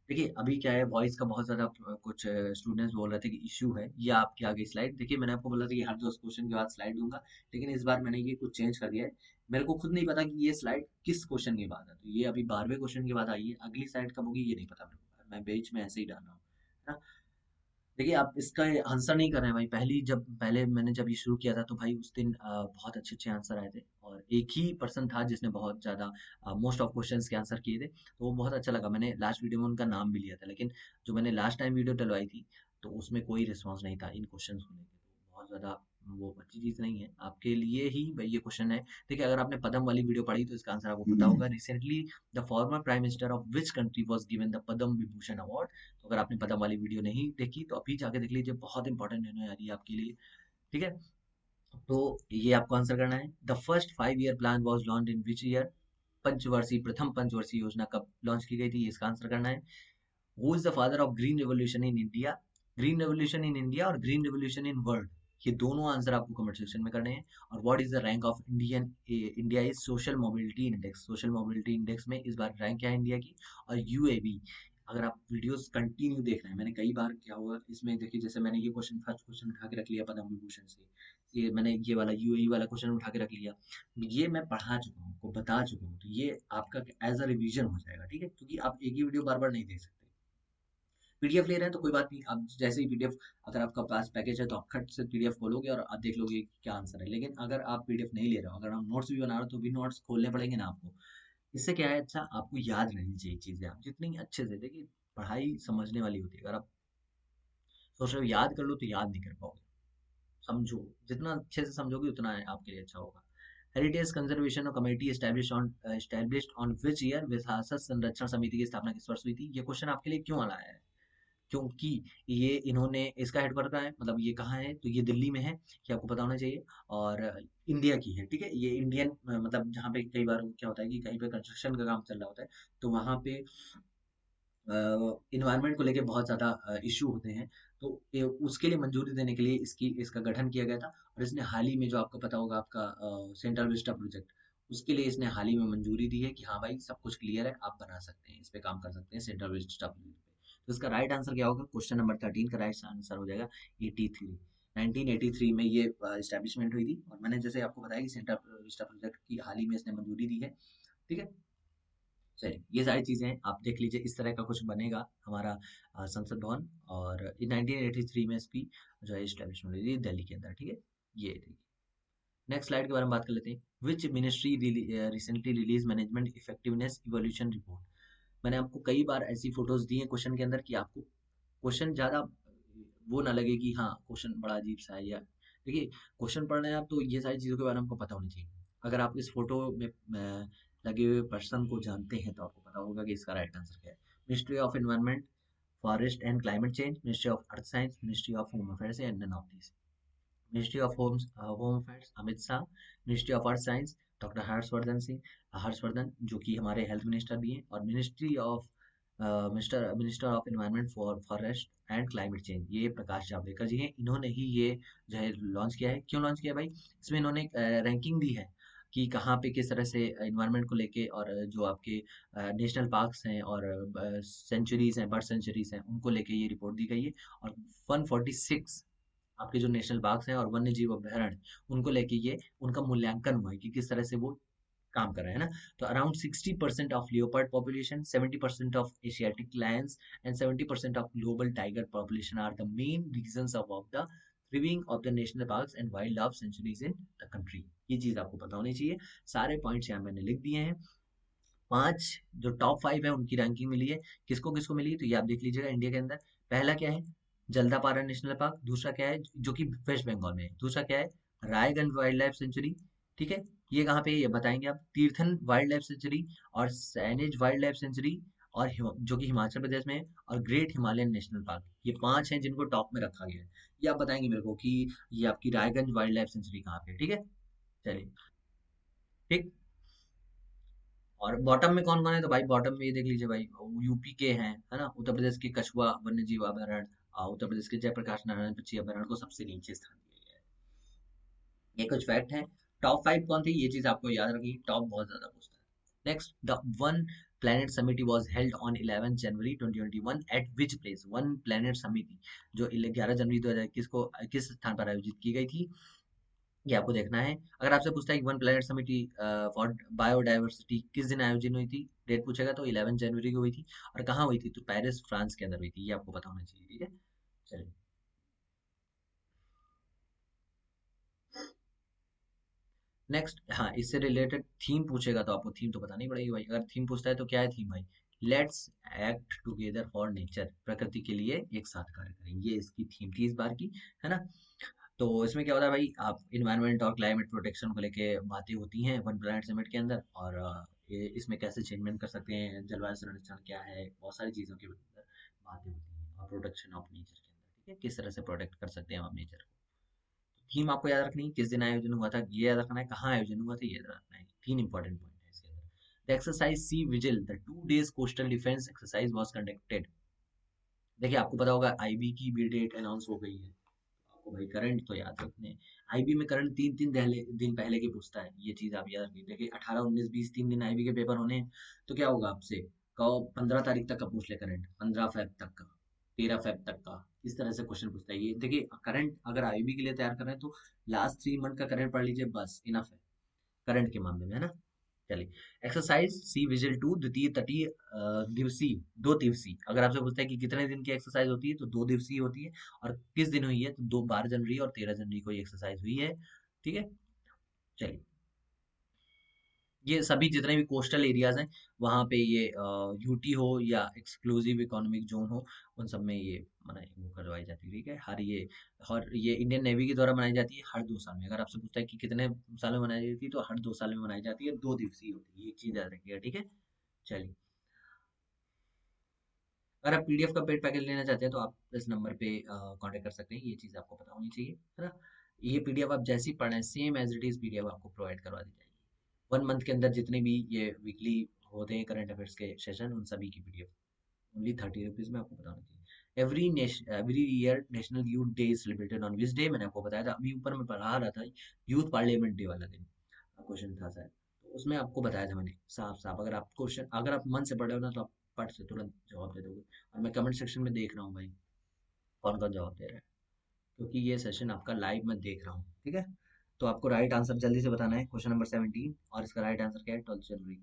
देखिए, अभी क्या है, वॉइस का बहुत ज़्यादा कुछ स्टूडेंट्स बोल रहे थे कि इश्यू है। ये आपकी आ गई स्लाइड। देखिए, मैंने आपको बोला था कि हर 10 क्वेश्चन के बाद स्लाइड दूंगा, लेकिन इस बार मैंने ये कुछ चेंज कर दिया है। मेरे को खुद नहीं पता कि ये स्लाइड किस क्वेश्चन के बाद है। तो ये अभी 12वें क्वेश्चन के बाद आई है। अगली स्लाइड कब होगी ये नहीं पता मेरे को। मैं बीच में ऐसे ही डाल रहा हूँ, है ना? देखिए, आप इसका आंसर नहीं कर रहे हैं भाई। पहले मैंने जब ये शुरू किया था तो भाई उस दिन बहुत अच्छे अच्छे आंसर आए थे, और एक ही पर्सन था जिसने बहुत ज़्यादा मोस्ट ऑफ क्वेश्चंस के आंसर किए थे। तो वो बहुत अच्छा लगा। मैंने लास्ट वीडियो में उनका नाम भी लिया था, लेकिन जो मैंने लास्ट टाइम वीडियो डलवाई थी तो उसमें कोई रिस्पॉन्स नहीं था इन क्वेश्चन को लेकर। तो बहुत ज़्यादा वो अच्छी चीज़ नहीं है आपके लिए ही भाई ये क्वेश्चन है। देखिए, अगर आपने पद्म वाली वीडियो पढ़ी तो इसका आंसर आपको पता होगा। Recently the former prime minister of which country was given the Padma Vibhushan award. तो अगर आपने पद्म वाली वीडियो नहीं देखी तो अभी जाके देख लीजिए, बहुत इंपॉर्टेंट रहने वाली है आपके लिए। ठीक है, तो ये आपको आंसर करना है। The first 5 year plan was launch in which year? पंचवर्षीय, प्रथम पंचवर्षीय योजना कब लॉन्च की गई थी? इसका आंसर करना है। Who is the father of green revolution in India? Green revolution in India और ग्रीन रेवोल्यूशन इन वर्ल्ड, ये दोनों आंसर आपको कमेंट सेक्शन में करने हैं। और what is the rank of India is social mobility index? Social mobility index में इस बार रैंक क्या है इंडिया की? और यूएबी, अगर आप वीडियोस कंटिन्यू देख रहे हैं, मैंने कई बार क्या हुआ इसमें, देखिए जैसे मैंने ये क्वेश्चन फर्स्ट क्वेश्चन उठा के रख लिया पद्म विभूषण से, ये मैंने ये वाला यूएई वाला क्वेश्चन उठा के रख लिया। ये मैं पढ़ा चुका हूँ, आपको बता चुका हूँ, तो ये आपका एज अ रिवीजन हो जाएगा। ठीक है, क्योंकि आप एक ही वीडियो बार बार नहीं देख सकते। पीडीएफ ले रहे हैं तो कोई बात नहीं, आप जैसे ही पीडीएफ, अगर आपका पास पैकेज है तो आप खट से पीडीएफ खोलोगे और आप देख लोगे कि क्या आंसर है। लेकिन अगर आप पीडीएफ नहीं ले रहे हो, अगर हम नोट्स भी बना रहे हो, तो भी नोट्स खोलने पड़ेंगे ना आपको। इससे क्या है, अच्छा आपको याद रहनी चाहिए चीजें। आप जितनी अच्छे से देखिए, पढ़ाई समझने वाली होती है। अगर आप सोच रहे हो याद कर लो तो याद नहीं कर पाओगे। समझो, जितना अच्छे से समझोगे उतना आपके लिए अच्छा होगा। Heritage conservation committee established on which year? विरासत संरक्षण समिति की स्थापना किस वर्ष हुई थी? ये क्वेश्चन आपके लिए क्यों आया है? क्योंकि ये इन्होंने, इसका हेडक्वार्टर है, मतलब ये कहाँ है? तो ये दिल्ली में है, ये आपको पता होना चाहिए। और इंडिया की है। ठीक है, ये इंडियन, मतलब जहाँ पे कई बार क्या होता है कि कहीं पे कंस्ट्रक्शन का काम चल रहा होता है, तो वहाँ पे इन्वायरमेंट को लेके बहुत ज़्यादा इश्यू होते हैं। तो उसके लिए मंजूरी देने के लिए इसका गठन किया गया था। और इसने हाल ही में, जो आपको पता होगा, आपका सेंट्रल विस्टा प्रोजेक्ट, उसके लिए इसने हाल ही में मंजूरी दी है कि हाँ भाई सब कुछ क्लियर है, आप बना सकते हैं, इस पे काम कर सकते हैं सेंट्रल विस्टा प्रोजेक्ट पे। तो इसका राइट आंसर क्या होगा? क्वेश्चन नंबर 13 का राइट आंसर हो जाएगा 83। 1983 में ये इस्टेब्लिशमेंट हुई थी। और मैंने जैसे आपको बताया कि सेंट्रल विस्टा प्रोजेक्ट की हाल ही में इसने मंजूरी दी है। ठीक है, चलिए, ये सारी चीज़ें आप देख लीजिए। इस तरह का कुछ बनेगा हमारा संसद भवन। और 1983 में इसकी जो है इस्टेब्लिशमेंट हुई थी दिल्ली के अंदर। ठीक है, ये देखिए। नेक्स्ट स्लाइड के बारे में बात कर लेते हैं। Which ministry recently release management effectiveness evolution report? मैंने आपको कई बार ऐसी फोटोज दी हैं क्वेश्चन के अंदर कि आपको क्वेश्चन ज़्यादा वो ना लगे कि हाँ क्वेश्चन बड़ा अजीब सा है। या देखिए, क्वेश्चन पढ़ रहे हैं आप तो ये सारी चीज़ों के बारे में आपको पता होनी चाहिए। अगर आप इस फोटो में लगे हुए पर्सन को जानते हैं तो आपको पता होगा कि इसका राइट आंसर क्या है। Ministry of environment, forest and climate change, ministry of earth science, ministry of home affairs, and none of this. Ministry of home affairs Amit Shah. Ministry of earth science doctor Harshvardhan, जो कि हमारे हेल्थ मिनिस्टर भी हैं। और ministry of minister of environment forest and climate change, ये प्रकाश जावड़ेकर जी हैं। इन्होंने ही ये जो है लॉन्च किया है। क्यों लॉन्च किया भाई? इसमें इन्होंने रैंकिंग दी है कि कहाँ पे किस तरह से इन्वायरमेंट को लेके, और जो आपके नेशनल पार्क्स हैं और सेंचुरीज हैं, बर्ड सेंचुरीज हैं, उनको लेके ये रिपोर्ट दी गई है। और 146 आपके जो नेशनल पार्क्स हैं और वन्य जीव अभ्यारण्य, उनको लेके ये उनका मूल्यांकन हुआ है कि किस तरह से वो काम कर रहे हैं ना। तो around 60% of leopard population, 70% of Asiatic lions and 70% of global tiger population are the main reasons of the thriving of the national parks and wildlife sanctuaries in the country. ये चीज आपको पता होनी चाहिए। सारे पॉइंट्स यहाँ मैंने लिख दिए हैं। 5 जो टॉप 5 है उनकी रैंकिंग मिली है। किसको किसको मिली है तो ये आप देख लीजिएगा। इंडिया के अंदर पहला क्या है? Jaldapara national park. दूसरा क्या है जो कि वेस्ट बंगाल में है? दूसरा क्या है? Raiganj wild life sanctuary. ठीक है, ये कहाँ पे है ये बताएंगे आप। तीर्थन वाइल्ड लाइफ सेंचुरी और सैनेज वाइल्ड लाइफ सेंचुरी, और जो कि हिमाचल प्रदेश में है, और ग्रेट हिमालयन नेशनल पार्क। ये 5 हैं जिनको टॉप में रखा गया है। ये आप बताएंगे मेरे को कि ये आपकी रायगंज वाइल्ड लाइफ सेंचुरी कहाँ पे है। ठीक है, चलिए। ठीक। और बॉटम में कौन कौन है तो भाई बॉटम में ये देख लीजिए भाई, यूपी के हैं, है ना, उत्तर प्रदेश के कछुआ वन्य जीव अभयारण्य, उत्तर प्रदेश के जयप्रकाश नारायण पक्षी अभयारण्य को सबसे नीचे स्थान दिया गया है। ये कुछ फैक्ट है। टॉप 5 कौन थे ये चीज आपको याद रखिए, टॉप बहुत ज्यादा पूछता है। Next, the one planet summit was held on 11 January 2021 eight which place? One planet समिति जो 11 जनवरी 2021 को किस स्थान पर आयोजित की गई थी, ये आपको देखना है। अगर आपसे पूछता है कि वन प्लैनेट समिति फॉर बायोडायवर्सिटी किस दिन आयोजित हुई थी, डेट पूछेगा तो 11 जनवरी को हुई थी। और कहाँ हुई थी तो पेरिस फ्रांस के अंदर हुई थी। ये आपको पता होना चाहिए। ठीक है, चलिए। नेक्स्ट, हाँ, इससे रिलेटेड थीम पूछेगा तो आपको थीम तो बतानी पड़ेगी भाई। अगर थीम पूछता है तो क्या है थीम भाई? Let's act together for nature, प्रकृति के लिए एक साथ कार्य करें, ये इसकी थीम थी इस बार की, है ना। तो इसमें क्या होता है भाई, आप इन्वायरमेंट और क्लाइमेट प्रोटेक्शन को लेके बातें होती हैं वन प्लैनेट समिट के अंदर। और ये इसमें कैसे चेंजमेंट कर सकते हैं, जलवायु संरक्षण क्या है, बहुत सारी चीज़ों के अंदर बातें होती हैं। और प्रोटेक्शन ऑफ नेचर के अंदर, ठीक है, किस तरह से प्रोटेक्ट कर सकते हैं हम नेचर को। थीम आपको याद रखनी है, किस दिन आयोजन हुआ था ये याद रखना है, कहाँ आयोजन हुआ था ये याद रखना है। 3 इंपॉर्टेंट पॉइंट है इसके अंदर। The exercise Sea Vigil, the 2 days coastal defence exercise was conducted. देखिए आपको पता होगा आईबी की भी डेट अनाउंस हो गई है। आपको भाई करंट तो याद रखने हैं। आईबी में करंट 3 दिन पहले की पूछता है, ये चीज आप याद रखिए। देखिए 18, 19, 20 3 दिन आईबी के पेपर होने हैं। तो क्या होगा आपसे, कहो 15 तारीख तक का पूछ ले करंट, 15 फेब तक का, 13 फेब तक का, इस तरह से क्वेश्चन पूछता है। ये देखिए करंट अगर आईबी के लिए तैयार कर रहे हैं तो लास्ट 3 मंथ का करंट पढ़ लीजिए, बस इनफ है करंट के मामले में, है ना। चलिए, एक्सरसाइज सी विजिल 2 द्वितीय तटीय दिवसीय, 2 दिवसीय। अगर आपसे पूछता है कि कितने दिन की एक्सरसाइज होती है तो 2 दिवसीय होती है। और किस दिन हुई है तो 12 जनवरी और 13 जनवरी को ये एक्सरसाइज हुई है। ठीक है, चलिए। ये सभी जितने भी कोस्टल एरियाज हैं वहाँ पे ये यूटी हो या एक्सक्लूसिव इकोनॉमिक जोन हो, उन सब में ये मनाई वो करवाई जाती है। ठीक है, हर ये इंडियन नेवी के द्वारा मनाई जाती है हर 2 साल में। अगर आपसे पूछता है कि कितने साल में मनाई जाती है तो हर 2 साल में मनाई जाती है, 2 दिवसीय होती है। ये चीज याद रखिएगा। ठीक है, चलिए। अगर आप पीडीएफ का पेड पैकेज लेना चाहते हैं तो आप इस नंबर पे कांटेक्ट कर सकते हैं। ये चीज़ आपको पता होनी चाहिए, है ना। ये पीडीएफ आप जैसे ही पढ़ें same as it is PDF आपको प्रोवाइड करवा दी जाएगी। 1 मंथ के अंदर जितने भी ये वीकली होते हैं करंट अफेयर्स के सेशन, उन सभी की पीडीएफ ओनली 30 रुपीज में आपको पता होना चाहिए। Every year national youth day is celebrated on which day? मैंने आपको बताया था अभी ऊपर में पढ़ा रहा था, यूथ पार्लियामेंट डे वाला दिन क्वेश्चन था शायद। तो उसमें आपको बताया था मैंने साफ साफ, अगर आप क्वेश्चन अगर आप मन से पढ़ रहे हो ना तो आप पढ़ से तुरंत जवाब दे दोगे। और मैं कमेंट सेक्शन में देख रहा हूँ भाई कौन कौन जवाब दे रहा है, क्योंकि ये सेशन आपका लाइव मैं देख रहा हूँ। ठीक है, तो आपको राइट आंसर जल्दी से बताना है, क्वेश्चन नंबर 17, और इसका राइट आंसर क्या है? 12 जनवरी।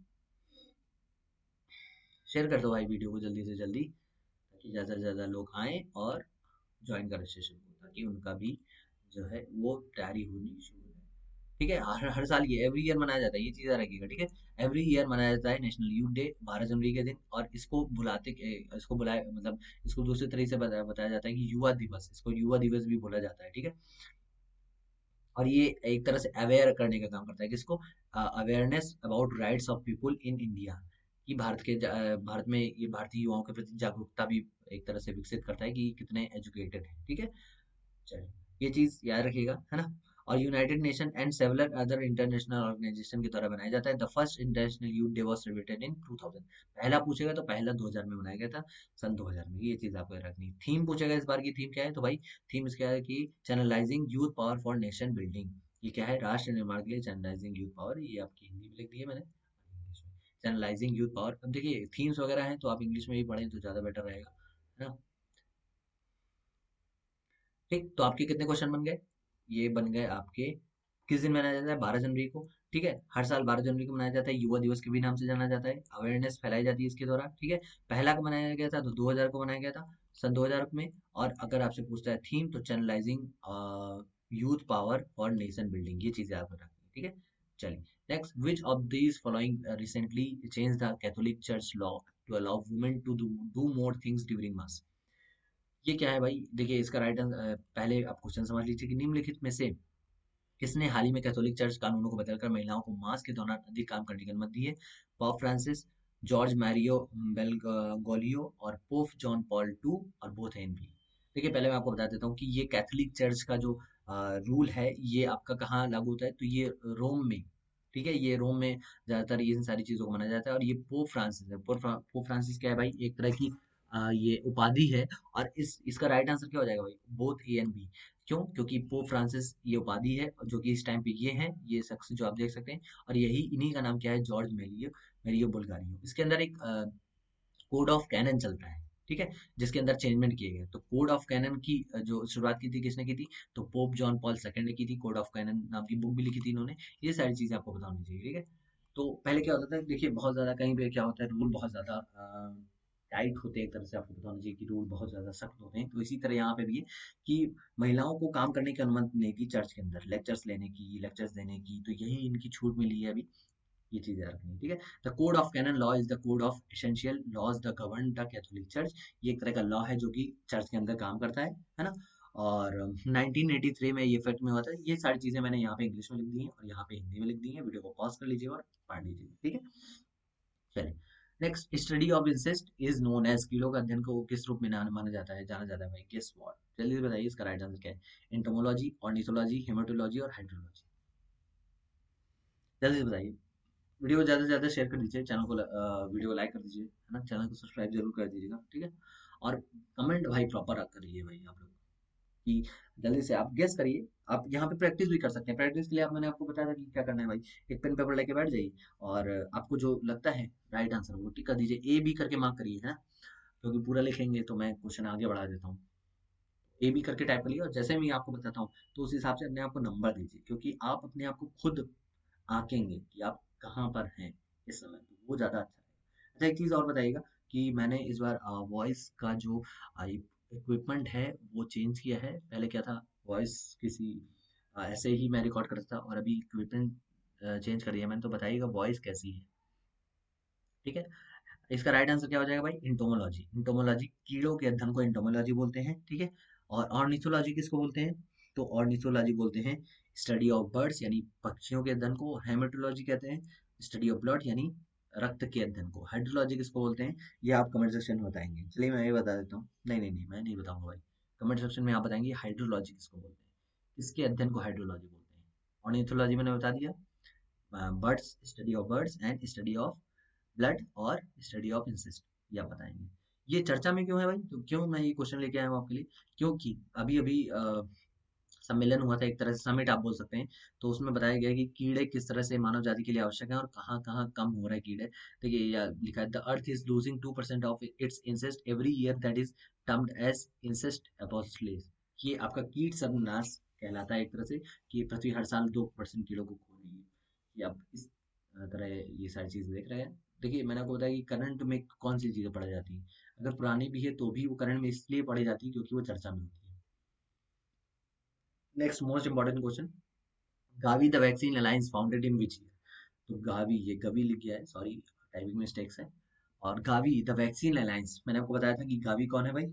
शेयर कर दो भाई वीडियो को जल्दी से जल्दी, ताकि ज़्यादा से ज़्यादा लोग आएँ और ज्वाइन करें सेशन को, ताकि उनका भी जो है वो तैयारी होनी शुरू हो। ठीक है, हर हर साल ये एवरी ईयर मनाया जाता है, ये चीज़ याद रखिएगा। ठीक है, एवरी ईयर मनाया जाता है नेशनल यूथ डे 12 जनवरी के दिन। और इसको बुलाए मतलब इसको दूसरे तरीके से बताया जाता है कि युवा दिवस, इसको युवा दिवस भी बोला जाता है। ठीक है, और ये एक तरह से अवेयर करने का काम करता है, किसको? Awareness about rights of people in India, कि भारत में ये भारतीय युवाओं के प्रति जागरूकता भी एक तरह से विकसित करता है कि कितने एजुकेटेड हैं। ठीक है, चलिए, ये चीज याद रखिएगा, है ना। और United Nation and several other international organisation के द्वारा बनाया जाता है। The first international youth day was celebrated in 2000। पहला पूछेगा तो पहला 2000 में मनाया गया था, सन 2000 में। ये चीज आपको याद रखनी। थीम पूछेगा इस बार की थीम क्या है, तो भाई थीम इसका है कि channelising youth power for nation building. ये क्या है, राष्ट्र निर्माण के लिए चैनलाइजिंग यूथ पावर। ये आपकी हिंदी में लिख दी है मैंने, चैनलाइजिंग यूथ पावर। अब देखिए थीम्स वगैरह हैं तो आप इंग्लिश में भी पढ़ें तो ज्यादा बेटर रहेगा, है ना। ठीक, तो आपके कितने क्वेश्चन बन गए? ये बन गए आपके। किस दिन मनाया जाता है? 12 जनवरी को। ठीक है, हर साल 12 जनवरी को मनाया जाता है। युवा दिवस के भी नाम से जाना जाता है। अवेयरनेस फैलाई जाती है इसके द्वारा। ठीक है, पहला को मनाया गया था तो 2000 को मनाया गया था, सन 2000 में। और अगर आपसे पूछता है थीम तो चैनलाइजिंग यूथ पावर और नेशन बिल्डिंग। ये चीजें आप रखें, ठीक है। चलिए next, which of these following recently change the Catholic church law to allow women to do more things during mass? ये क्या है भाई? देखिए इसका राइट आंसर, पहले आप क्वेश्चन समझ लीजिए कि निम्नलिखित में से किसने हाल ही में कैथोलिक चर्च कानूनों को बदलकर महिलाओं को मास के दौरान अधिक काम करने की अनुमति दी है? पॉप फ्रांसिस, जॉर्ज मैरियो बेलगोलियो और पोप जॉन पॉल टू, और बोथ हैं भी। देखिए पहले मैं आपको बता देता हूँ कि ये कैथोलिक चर्च का जो रूल है ये आपका कहाँ लागू होता है, तो ये रोम में। ठीक है, ये रोम में ज्यादातर ये इन सारी चीजों को माना जाता है। और ये पोप फ्रांसिस है। पोप फ्रांसिस क्या है भाई? एक तरह की ये उपाधि है। और इसका राइट आंसर क्या हो जाएगा भाई? Both A and B. क्यों? क्योंकि पोप फ्रांसिस ये उपाधि है जो कि इस टाइम पे ये है, ये शख्स जो आप देख सकते हैं। और यही इन्हीं का नाम क्या है? George Mario Mario Bergoglio. इसके अंदर एक कोड ऑफ कैनन चलता है, ठीक है, जिसके अंदर चेंजमेंट किए गए। तो कोड ऑफ कैनन की जो शुरुआत की थी किसने की थी? तो पोप जॉन पॉल सेकंड ने की थी। कोड ऑफ कैनन नाम की बुक भी लिखी थी इन्होंने। ये सारी चीजें आपको पता होनी चाहिए, ठीक है। तो पहले क्या होता था, देखिए बहुत ज्यादा कहीं पे क्या होता है, रूल बहुत ज्यादा टाइट होते हैं। एक तरह से आपको पता होना चाहिए कि रूल बहुत ज्यादा सख्त होते हैं। तो इसी तरह यहाँ पे भी है कि महिलाओं को काम करने की अनुमति नहीं थी चर्च के अंदर, लेक्चर्स लेने की, लेक्चर्स देने की। तो यही इनकी छूट मिली है अभी। ये चीजें रखनी, ठीक है। The code of canon law is the code of essential laws the govern the Catholic church. ये एक तरह का लॉ है जो कि चर्च के अंदर काम करता है ना। और 1983 में ये इफेक्ट में हुआ था। ये सारी चीजें मैंने यहाँ पे इंग्लिश में लिख दी हैं और यहाँ पे हिंदी में लिख दी हैं। वीडियो को पॉज कर लीजिए और पढ़ लीजिए, ठीक है। चलिए next, study of insect is known as. कीड़ों का अध्ययन को किस रूप में माना जाता है, जाना जाता है भाई? Guess what? जल्दी से बताइए इसका राइट आंसर क्या है? एंटोमोलॉजी, ऑर्निथोलॉजी, हेमेटोलॉजी और हाइड्रोलॉजी। जल्दी से बताइए। वीडियो को ज़्यादा से ज़्यादा शेयर कर दीजिए, चैनल को वीडियो को लाइक कर दीजिए, है ना। चैनल को सब्सक्राइब जरूर कर दीजिएगा, ठीक है। और कमेंट भाई प्रॉपर करिए भाई आप लोग, कि जल्दी से आप गेस करिए। आप यहाँ पे प्रैक्टिस भी कर सकते हैं। प्रैक्टिस के लिए मैंने आपको बताया था कि क्या करना है भाई। एक पेन पेपर लेके बैठ जाइए और आपको जो लगता है राइट आंसर वो टिक कर दीजिए। ए बी करके मार्क करिए, है ना। क्योंकि पूरा लिखेंगे तो मैं क्वेश्चन आगे बढ़ा देता हूँ। ए बी करके टाइप करिए और जैसे मैं आपको बताता हूँ तो उस हिसाब से अपने आप को नंबर दीजिए, क्योंकि आप अपने आप को खुद आंकेंगे कि आप कहाँ पर हैं इस समय, तो वो ज़्यादा अच्छा है। अच्छा एक चीज़ और बताइएगा कि मैंने इस बार वॉइस का जो इक्विपमेंट है वो चेंज किया है। पहले क्या था, वॉइस किसी ऐसे ही मैं रिकॉर्ड करता था, और अभी इक्विपमेंट चेंज कर दिया मैंने। तो बताइएगा वॉइस कैसी है, ठीक है। इसका राइट आंसर क्या हो जाएगा भाई? इंटोमोलॉजी। इंटोमोलॉजी, कीड़ों के अध्ययन को इंटोमोलॉजी बोलते हैं, ठीक है। और ऑर्निथोलॉजी किसको बोलते हैं? तो ऑर्निथोलॉजी बोलते हैं स्टडी ऑफ बर्ड्स यानी पक्षियों के अध्ययन को। हेमेटोलॉजी कहते हैं स्टडी ऑफ ब्लड यानी रक्त के अध्ययन को। हाइड्रोलॉजी किसको बोलते हैं? ये आप कमेंट सेक्शन में बताएंगे। चलिए मैं ये बता देता हूँ। नहीं, मैं नहीं बताऊंगा भाई। कमेंट सेक्शन में आप बताएंगे हाइड्रोलॉजी किसको बोलते हैं, किसके अध्ययन को हाइड्रोलॉजी बोलते हैं। ऑर्निथोलॉजी मैंने बता दिया, birds, study of birds and study of blood, और स्टडी ऑफ इंसेस्ट, ये आप बताएंगे। ये चर्चा में क्यों है भाई? तो क्यों मैं ये क्वेश्चन लेके आया हूँ आपके लिए? क्योंकि अभी अभी सम्मेलन हुआ था, एक तरह से समिट आप बोल सकते हैं। तो उसमें बताया गया कि कीड़े किस तरह से मानव जाति के लिए आवश्यक हैं और कहाँ कहाँ कम हो रहे हैं कीड़े। देखिए ये लिखा है, the earth is losing 2% of its insects every year, that is termed as insect अपोस्टोलिस। ये आपका कीट सर्वनाश कहलाता है एक तरह से, कि पृथ्वी हर साल 2% कीड़ों को खो रही है। ये आप इस तरह ये सारी चीजें देख रहे हैं। देखिए मैंने आपको बताया कि करंट में कौन सी चीजें पढ़ाई जाती हैं। अगर पुरानी भी है तो भी वो करंट में इसलिए पढ़ी जाती है क्योंकि वो चर्चा में होती है। Next most important question, Gavi the vaccine alliance founded in which year? तो गावी, ये गवी लिख गया है, सॉरी टाइपिंग मिस्टेक्स है। और गावी द वैक्सीन अलायंस, मैंने आपको बताया था कि गावी कौन है भाई?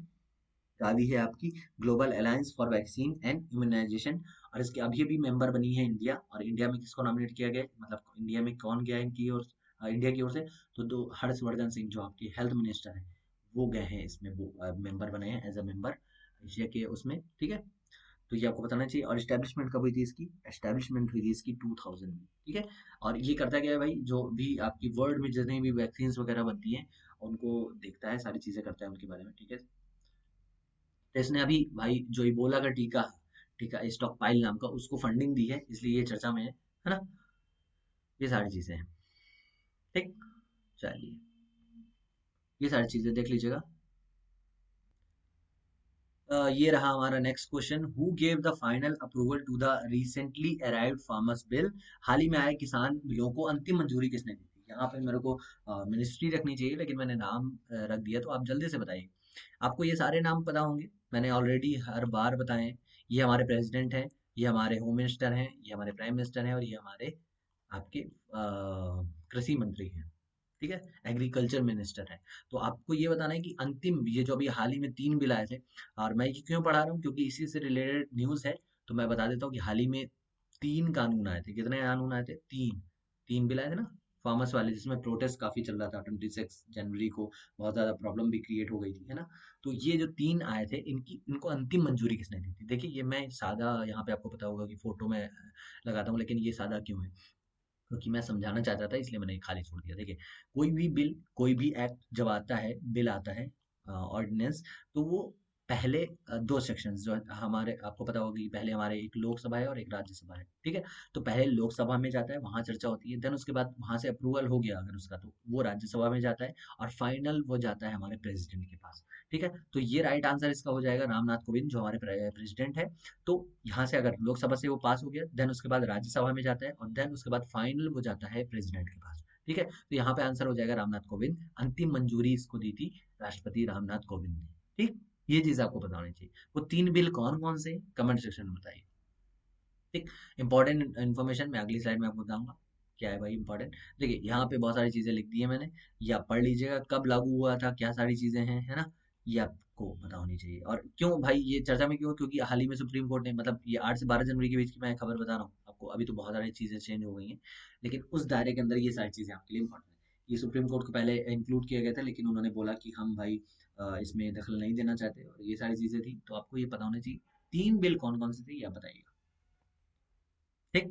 गावी है आपकी global alliance for vaccine and immunisation. और इसके अभी अभी मेंबर बनी है इंडिया। और इंडिया में किसको नॉमिनेट किया गया है, मतलब इंडिया में कौन गया है इनकी ओर, इंडिया की ओर से? तो दो हर्षवर्धन सिंह जो आपके हेल्थ मिनिस्टर हैं वो गए हैं इसमें, वो मेंबर बने हैं एज अ मेंबर एशिया के उसमें, ठीक है। तो ये आपको बताना चाहिए। और एस्टेब्लिशमेंट कब हुई थी इसकी? एस्टेब्लिशमेंट हुई थी इसकी 2000 में, ठीक है। और ये करता क्या है भाई, जो भी आपकी वर्ल्ड में जितनी भी वैक्सीन वगैरह बनती हैं उनको देखता है, सारी चीजें करता है उनके बारे में, ठीक है। तो इसने अभी भाई जो इबोला का टीका, टीका स्टॉक पाइल नाम का, उसको फंडिंग दी है, इसलिए ये चर्चा में है ना। ये सारी चीजें हैं, ठीक। चलिए, ये सारी चीजें देख लीजिएगा। ये रहा हमारा next question, who gave the final approval to the recently arrived farmers bill. हाल ही में आए किसान बिलों को अंतिम मंजूरी किसने दी थी? यहाँ पे मेरे को मिनिस्ट्री रखनी चाहिए, लेकिन मैंने नाम रख दिया, तो आप जल्दी से बताइए। आपको ये सारे नाम पता होंगे, मैंने ऑलरेडी हर बार बताए हैं। ये हमारे प्रेसिडेंट हैं, ये हमारे होम मिनिस्टर हैं, ये हमारे प्राइम मिनिस्टर हैं, और ये हमारे आपके कृषि मंत्री हैं, ठीक है, एग्रीकल्चर मिनिस्टर है। तो आपको ये बताना है कि अंतिम, ये जो अभी हाल ही में 3 बिल आए थे, और मैं ये क्यों पढ़ा रहा हूँ, क्योंकि इसी से रिलेटेड न्यूज़ है। तो मैं बता देता हूँ कि हाल ही में 3 कानून आए थे। कितने कानून आए थे? 3। 3 बिल आए थे ना, फार्मर्स वाले, जिसमें प्रोटेस्ट काफी चल रहा था 26 जनवरी को, बहुत ज्यादा प्रॉब्लम भी क्रिएट हो गई थी, है ना। तो ये जो 3 आए थे, इनकी इनको अंतिम मंजूरी किसने दी थी? देखिए, ये मैं सादा यहाँ पे आपको पता होगा कि फोटो में लगाता हूँ, लेकिन ये सादा क्यों है, क्योंकि मैं समझाना चाहता था, इसलिए मैंने खाली छोड़ दिया। देखिए, कोई भी बिल, कोई भी एक्ट जब आता है, बिल आता है, ऑर्डिनेंस, तो वो पहले 2 सेक्शंस जो है हमारे, आपको पता होगा कि पहले हमारे एक लोकसभा है और एक राज्यसभा है, ठीक है। तो पहले लोकसभा में जाता है, वहां चर्चा होती है, देन उसके बाद वहां से अप्रूवल हो गया अगर उसका, तो वो राज्यसभा में जाता है, और फाइनल वो जाता है हमारे प्रेसिडेंट के पास, ठीक है। तो ये राइट आंसर इसका हो जाएगा रामनाथ कोविंद, जो हमारे प्रेसिडेंट है। तो यहाँ से अगर लोकसभा से वो पास हो गया, देन उसके बाद राज्यसभा में जाता है, और देन उसके बाद फाइनल वो जाता है प्रेसिडेंट के पास, ठीक है। तो यहाँ पे आंसर हो जाएगा रामनाथ कोविंद। अंतिम मंजूरी इसको दी थी राष्ट्रपति रामनाथ कोविंद ने, ठीक। ये चीज आपको पता होनी चाहिए। वो 3 बिल कौन कौन से, कमेंट सेक्शन में बताइए, ठीक। इंपॉर्टेंट इन्फॉर्मेशन मैं अगली स्लाइड में आपको बताऊंगा क्या है भाई इंपॉर्टेंट। देखिए, यहाँ पे बहुत सारी चीजें लिख दी है मैंने, ये आप पढ़ लीजिएगा, कब लागू हुआ था, क्या सारी चीजें हैं, है ना। ये आपको पता होनी चाहिए। और क्यों भाई ये चर्चा में क्यों, क्योंकि हाल ही में सुप्रीम कोर्ट ने, मतलब ये 8 से 12 जनवरी के बीच की मैं खबर बता रहा हूँ आपको, अभी तो बहुत सारी चीजें चेंज हो गई हैं, लेकिन उस दायरे के अंदर ये सारी चीजें आपके लिए इंपॉर्टेंट है। ये सुप्रीम कोर्ट को पहले इंक्लूड किया गया था, लेकिन उन्होंने बोला कि हम भाई इसमें दखल नहीं देना चाहते, और ये सारी चीजें थी, तो आपको ये पता होना चाहिए। 3 बिल कौन कौन से थे, ये आप बताइएगा, ठीक।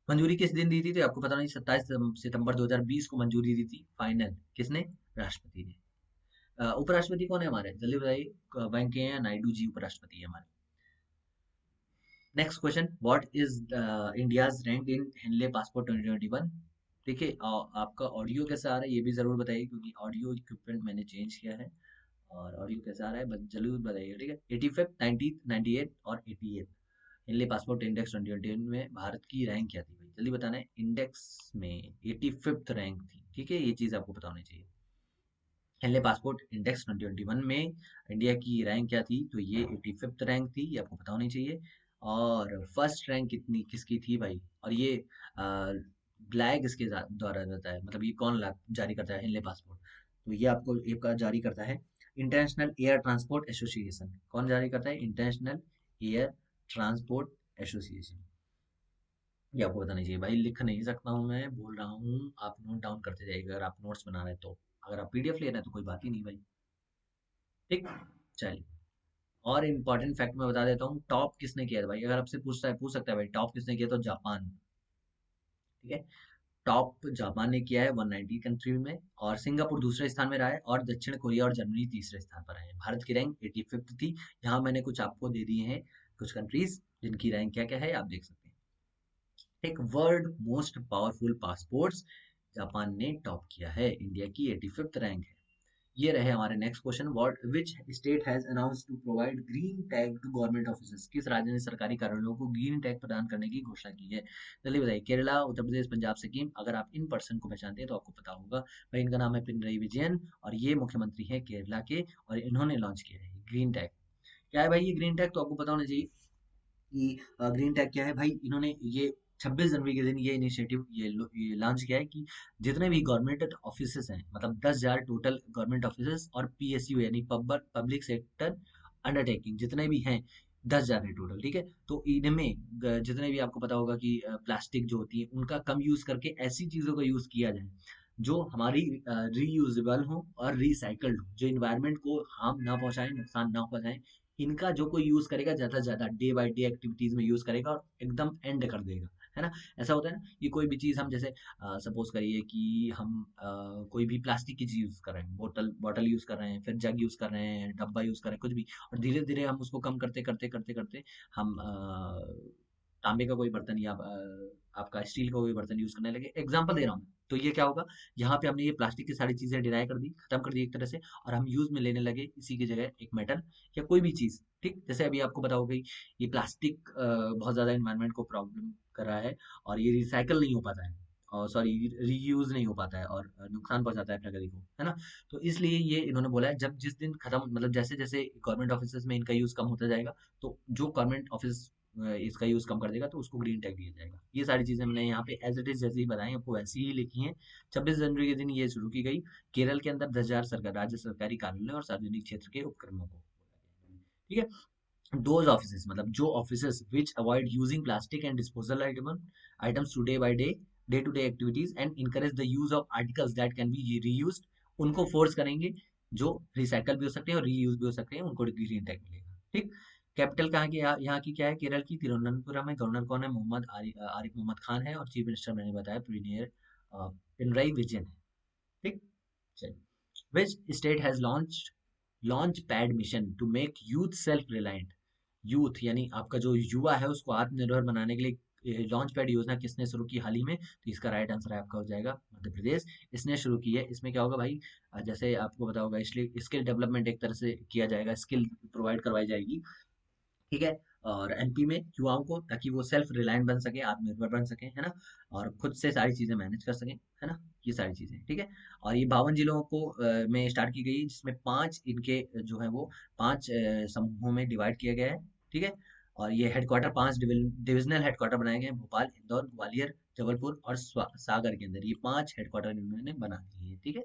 मंजूरी किस दिन दी थी, तो आपको पता नहीं, 27 सितंबर 2020 को मंजूरी दी थी फाइनल, किसने? राष्ट्रपति ने। उपराष्ट्रपति कौन है हमारे, जल्दी बताइए। वेंकैया नायडू जी उपराष्ट्रपति है हमारे। Next question, what is India's rank in Henley passport 2021। देखिए, आपका ऑडियो कैसा आ रहा है ये भी जरूर बताइए, क्योंकि ऑडियो इक्विपमेंट मैंने चेंज किया है, और ऑडियो कैसा आ रहा है जरूर बताइए, ठीक है। 85, 90, 98 और 88 हिनले पासपोर्ट इंडेक्स 2021 में भारत की रैंक क्या थी भाई, जल्दी बताना है। इंडेक्स में 85th रैंक थी, ठीक है, ये चीज आपको पता होनी चाहिए। हेनले पासपोर्ट इंडेक्स 2021 में इंडिया की रैंक क्या थी, तो ये 85th रैंक थी, ये आपको पता होनी चाहिए। और फर्स्ट रैंक कितनी किसकी थी भाई, और ये ब्लैक इसके द्वारा रहता है, मतलब ये कौन जारी करता है हेनले पासपोर्ट, तो ये आपको एक जारी करता है इंटरनेशनल एयर ट्रांसपोर्ट एसोसिएशन। कौन जारी करता है? International air transport association. ये आपको बताना चाहिए भाई, लिख नहीं सकता हूँ मैं, बोल रहा हूँ, आप नोट डाउन करते जाइएगा अगर आप नोट्स बना रहे हैं तो। अगर आप पीडीएफ ले रहे हैं तो कोई बात ही नहीं भाई, ठीक। चलिए, और इम्पोर्टेंट फैक्ट मैं बता देता हूँ, टॉप किसने किया था भाई, अगर आपसे पूछता है, पूछ सकता है भाई टॉप किसने किया, तो जापान, ठीक है। टॉप जापान ने किया है 190 कंट्री में, और सिंगापुर दूसरे स्थान में रहा है, और दक्षिण कोरिया और जर्मनी तीसरे स्थान पर रहे हैं। भारत की रैंक 85th थी। यहाँ मैंने कुछ आपको दे दिए हैं, कुछ कंट्रीज जिनकी रैंक क्या क्या है, आप देख सकते हैं। एक world most powerful passports, Japan ने टॉप किया है, इंडिया की 85th रैंक है। ये रहे हमारे next question, what which state has announced to provide green tag to government officers. किस राज्य ने सरकारी कार्यालयों को ग्रीन टैग प्रदान करने की घोषणा की है, जल्दी बताइए। केरला, उत्तर प्रदेश, पंजाब, सिक्किम। अगर आप इन पर्सन को पहचानते हैं तो आपको पता होगा भाई, इनका नाम है पिनरई विजयन, और ये मुख्यमंत्री है केरला के, और इन्होंने लॉन्च किया है ग्रीन टैग। क्या है भाई ये ग्रीन टैग, तो आपको पता होना चाहिए कि ग्रीन टैग क्या है भाई। इन्होंने ये 26 जनवरी के दिन ये इनिशिएटिव ये लॉन्च किया है कि जितने भी गवर्नमेंट ऑफिसेस हैं, मतलब 10,000 टोटल गवर्नमेंट ऑफिसेस, और पीएसयू यानी पब्लिक सेक्टर अंडरटेकिंग जितने भी हैं, 10,000 है टोटल, ठीक है। तो इनमें जितने भी आपको पता होगा कि प्लास्टिक जो होती है उनका कम यूज करके ऐसी चीजों का यूज किया जाए जो हमारी रीयूजेबल हो और रिसाइकल्ड हो, जो इन्वायरमेंट को हार्म ना पहुंचाए, नुकसान ना पहुंचाए, इनका जो कोई यूज करेगा ज्यादा से ज्यादा डे बाय डे एक्टिविटीज में यूज करेगा और एकदम एंड कर देगा, है ना। ऐसा होता है ना कि कोई भी चीज हम जैसे सपोज करिए कि हम कोई भी प्लास्टिक की चीज यूज कर रहे हैं, बोतल बॉटल यूज कर रहे हैं, फिर जग यूज कर रहे हैं, डब्बा यूज कर रहे हैं, कुछ भी, और धीरे धीरे हम उसको कम करते करते करते करते हम तांबे का कोई बर्तन या आपका स्टील का कोई बर्तन यूज करने लगे, एग्जाम्पल दे रहा हूँ मैं। तो ये क्या होगा, यहाँ पे हमने ये प्लास्टिक की सारी चीजें डिनाई कर दी, खत्म कर दी एक तरह से, और हम यूज में लेने लगे इसी की जगह एक मेटल या कोई भी चीज। ठीक, जैसे अभी आपको पता होगा ये प्लास्टिक बहुत ज्यादा इन्वायरमेंट को प्रॉब्लम कर रहा है, और ये रिसाइकल नहीं हो पाता है, और सॉरी रीयूज नहीं हो पाता है, और नुकसान पहुंचाता है प्रकृति को, है ना। तो इसलिए ये इन्होंने बोला है, जब जिस दिन खत्म, मतलब जैसे जैसे गवर्नमेंट ऑफिस में इनका यूज कम होता जाएगा, तो जो गवर्नमेंट ऑफिस इसका यूज कम कर देगा तो उसको ग्रीन टैग दिया जाएगा। ये सारी चीजें मैंने यहाँ पे एज इट इज जैसे ही बताई आपको वैसी ही लिखी हैं। 26 जनवरी के दिन ये शुरू की गई। केरल के अंदर 10,000 सरकार राज्य सरकारी कार्यालय और सार्वजनिक क्षेत्र के उपक्रमों को, ठीक है। those offices मतलब जो offices which avoid using plastic and disposal items today by day to day activities and encourage the use of articles that can be reused, उनको फोर्स करेंगे, जो रिसाइकल भी हो सकते हैं और रीयूज भी हो सकते हैं, उनको ग्रीन टैग मिलेगा। ठीक, कैपिटल कहाँ की, यहाँ की क्या है, केरल की तिरुवनंतपुरम है। गवर्नर कौन है, मोहम्मद आरिफ मोहम्मद खान है, और चीफ मिनिस्टर मैंने बताया पिनराई विजयन है। ठीक, चलिए। Which state has launch pad mission to make youth self reliant. Youth यानी आपका जो युवा है उसको आत्मनिर्भर बनाने के लिए लॉन्च पैड योजना किसने शुरू की हाल ही में, तो इसका राइट आंसर है आपका हो जाएगा मध्य प्रदेश। इसने शुरू की है। इसमें क्या होगा भाई, जैसे आपको पता होगा, इसलिए स्किल डेवलपमेंट एक तरह से किया जाएगा, स्किल प्रोवाइड करवाई जाएगी, ठीक है। और एमपी में युवाओं को, ताकि वो सेल्फ रिलायंट बन सके, आत्मनिर्भर बन सके, है ना, और खुद से सारी चीजें मैनेज कर सकें, है ना, ये सारी चीजें, ठीक है। और ये 52 जिलों को में स्टार्ट की गई, जिसमें 5 इनके जो है वो 5 समूहों में डिवाइड किया गया है, ठीक है। और ये हेडक्वार्टर 5 डिविजनल हेडक्वार्टर बनाए गए हैं, भोपाल, इंदौर, ग्वालियर, जबलपुर और सागर के अंदर, ये 5 हेडक्वार्टर इन्होंने बना दिए हैं, ठीक है।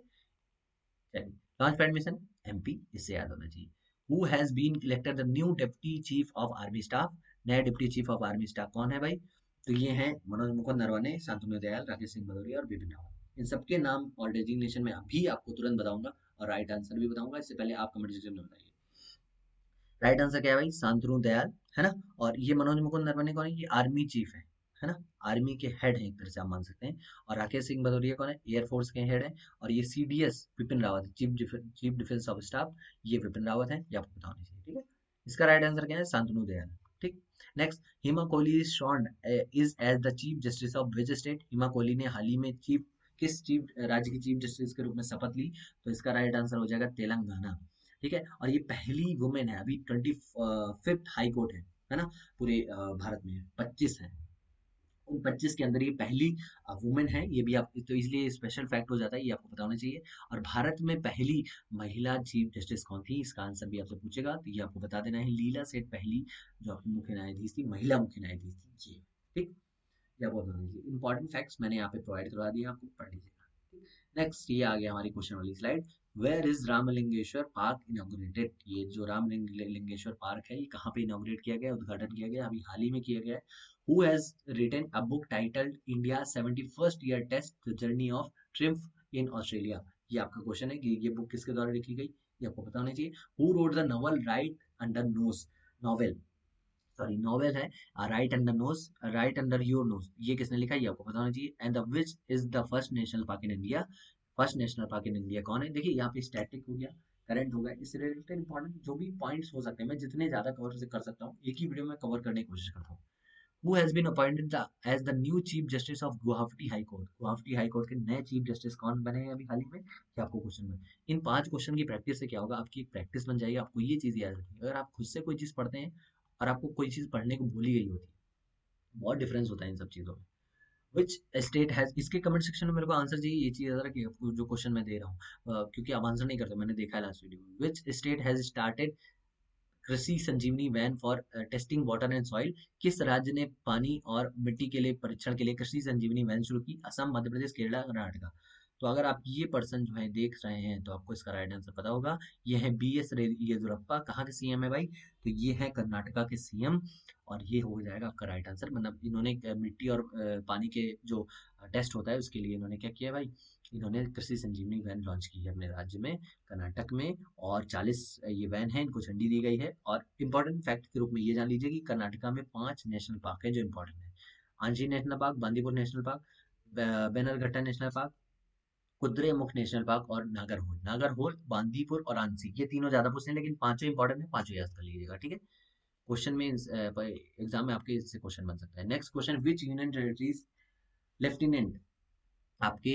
चलिए, लॉन्च पैड मिशन एमपी, इससे याद होना चाहिए। Who has been elected the new deputy chief of army staff. नया deputy chief of army staff कौन है भाई, तो ये हैं मनोज मुकुंद नरवणे, शांतनु दयाल, राकेश सिंह भदौरिया और बिपिन रावत। इन सबके नाम और डेजिग्नेशन में अभी आपको तुरंत बताऊंगा, और राइट आंसर भी बताऊंगा, इससे पहले आप कमेंट सेक्शन में बताइए। राइट आंसर क्या है भाई, शांतनु दयाल, है ना। और ये मनोज मुकुंद नरवणे कौन है, ये आर्मी चीफ है ना, आर्मी के हेड हैं एक तरह से आप मान सकते हैं। और राकेश सिंह भदौरिया कौन है, एयरफोर्स के हेड है। और ये CDS Vipin Rawat, chief defence of staff, ये विपिन रावत है, ये आपको पता होना चाहिए, ठीक है। इसका राइट आंसर क्या है, शांतनु दयाल। ठीक, next, Hima Kohli is sworn is as the chief justice of which state. Hima Kohli ने हाल ही में किस चीफ राज्य की चीफ जस्टिस के रूप में शपथ ली, तो इसका राइट आंसर हो जाएगा तेलंगाना, ठीक है। और ये पहली वुमेन है, अभी 25th हाई कोर्ट है ना, पूरे भारत में 25 है, उन 25 के अंदर ये पहली वुमेन है, ये भी आप, तो इसलिए स्पेशल फैक्ट हो जाता है, ये आपको पता होना चाहिए। और भारत में पहली महिला चीफ जस्टिस कौन थी, इसका आंसर भी आपसे पूछेगा, तो ये आपको बता देना है, लीला सेठ पहली जो आपकी मुख्य न्यायाधीश थी, महिला मुख्य न्यायाधीश थी ये, ठीक। ये आपको बता दीजिए, इंपॉर्टेंट फैक्ट्स मैंने यहाँ पे प्रोवाइड करवा दिए, आपको पढ़ लीजिएगा। नेक्स्ट, ये आ गया हमारी क्वेश्चन वाली slide. Where is Ramalingeshwar park inaugurated. ये जो रामलिंगेश्वर पार्क है, ये कहाँ पे इनॉग्रेट किया गया, उद्घाटन किया गया, अभी हाल ही में किया गया है। Who has written a book titled India 71st year test the journey of triumph in Australia. ये आपका क्वेश्चन है कि ये बुक किसके द्वारा लिखी गई, ये आपको पता होना चाहिए। Who wrote the novel right under nose, novel, sorry novel है right under nose, right under your nose, ये किसने लिखा है, ये आपको पता होना चाहिए। And the which is the first national park in India. First national park in India कौन है, देखिए यहाँ पे स्टैटिक हो गया, करंट हो गया, इससे रिलेटेड इंपॉर्टेंट जो भी पॉइंट्स हो सकते हैं, मैं जितने ज्यादा कवर कर सकता हूँ एक ही वीडियो में कवर करने की कोशिश करता हूँ। Who has been appointed as the new Chief Justice of Guwahati High Court? Guwahati high court के नए चीफ जस्टिस कौन बने हैं अभी हाल ही में, ये आपको क्वेश्चन में, इन 5 क्वेश्चन की प्रैक्टिस से क्या होगा, आपकी एक प्रैक्टिस बन जाएगी, आपको ये चीज याद रखनी है। अगर आप खुद से कोई चीज पढ़ते हैं और आपको कोई चीज पढ़ने को भूली गई होती है, बहुत डिफरेंस होता है इन सब चीजों में। विच स्टेट हैज, इसके कमेंट सेक्शन में मेरे को आंसर चाहिए, ये चीज याद रखिए, आपको जो क्वेश्चन मैं दे रहा हूँ, क्योंकि आप आंसर नहीं करते, मैंने देखा है लास्ट वीडियो में। विच state has started Krishi Sanjeevani van for testing water and soil. किस राज्य ने पानी और मिट्टी के लिए परीक्षण के लिए कृषि संजीवनी वैन शुरू की, असम, मध्य प्रदेश, केरला, कर्नाटका। तो अगर आप ये पर्सन जो है देख रहे हैं तो आपको इसका राइट आंसर पता होगा। ये है BS येदियुरप्पा। कहाँ के सीएम है भाई? तो ये है कर्नाटका के सीएम। और ये हो जाएगा आपका राइट आंसर। मतलब इन्होंने मिट्टी और पानी के जो टेस्ट होता है उसके लिए इन्होंने क्या किया भाई, इन्होंने कृषि संजीवनी वैन लॉन्च की है अपने राज्य में, कर्नाटक में। और 40 ये वैन है, इनको झंडी दी गई है। और इम्पोर्टेंट फैक्ट के रूप में ये जान लीजिए कि कर्नाटका में 5 नेशनल पार्क है जो इम्पोर्टेंट है। Anshi national park, Bandipur national park, Bannerghatta national park, Kudremukh national park और नागरहोल। नागरहोल, बांदीपुर और आंसी, ये तीनों ज्यादा पूछते हैं लेकिन पांचों इंपॉर्टेंट है, पांचों याद कर लीजिएगा, ठीक है। क्वेश्चन में एग्जाम में आपके इससे क्वेश्चन बन सकता है। Next question, which union territories lieutenant आपके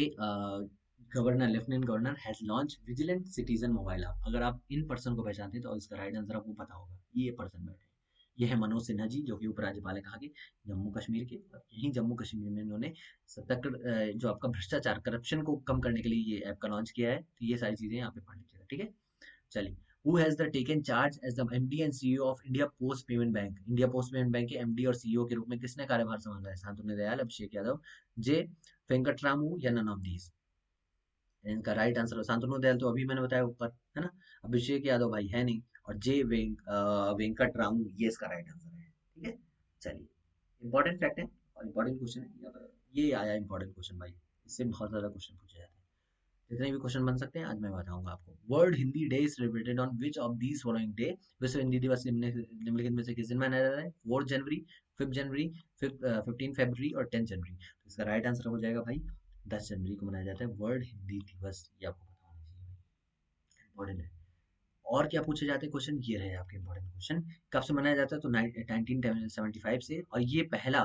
governor, lieutenant governor has launch vigilant citizen mobile app. अगर आप इन पर्सन को पहचानते हैं तो इसका राइट आंसर आपको पता होगा। ये पर्सन बैठे हैं, ये है मनोज सिन्हा जी, जो कि उपराज्यपाल है कहाँ के, जम्मू कश्मीर के। और यही जम्मू कश्मीर में इन्होंने सतर्क जो आपका भ्रष्टाचार, करप्शन को कम करने के लिए ये ऐप का लॉन्च किया है। तो ये सारी चीजें यहाँ पे पढ़ लीजिएगा, ठीक है। चलिए, who has the taken charge as the MD and CEO of India post payment bank. India post payment bank के एमडी और सीईओ के रूप में किसने कार्यभार संभाला है? शांतनु दयाल, अभिषेक यादव, जे वेंकटरामू या नन ऑफ दीज? इनका राइट आंसर, शांतनु दयाल तो अभी मैंने बताया ऊपर, है ना। अभिषेक यादव भाई है नहीं, और वेंकट रामू, ये इसका राइट आंसर है, ठीक है। चलिए, इंपॉर्टेंट फैक्ट है और इंपॉर्टेंट क्वेश्चन है ये आया इंपॉर्टेंट क्वेश्चन भाई, इससे बहुत ज्यादा क्वेश्चन पूछे जाते हैं। जितने भी क्वेश्चन बन सकते हैं आज मैं बताऊंगा आपको। World Hindi day is celebrated on which of these following day. विश्व हिंदी दिवस निम्नलिखित में से किस दिन मनाया जाता है? 4 जनवरी, 5 जनवरी, 15 फरवरी और 10 जनवरी। तो इसका राइट आंसर हो जाएगा भाई 10 जनवरी को मनाया जाता है वर्ल्ड हिंदी दिवस। ये आपको पता होना चाहिए, इंपॉर्टेंट है। और क्या पूछे जाते हैं क्वेश्चन, ये रहे आपके इंपॉर्टेंट क्वेश्चन। कब से मनाया जाता है? तो 1975 से। और ये पहला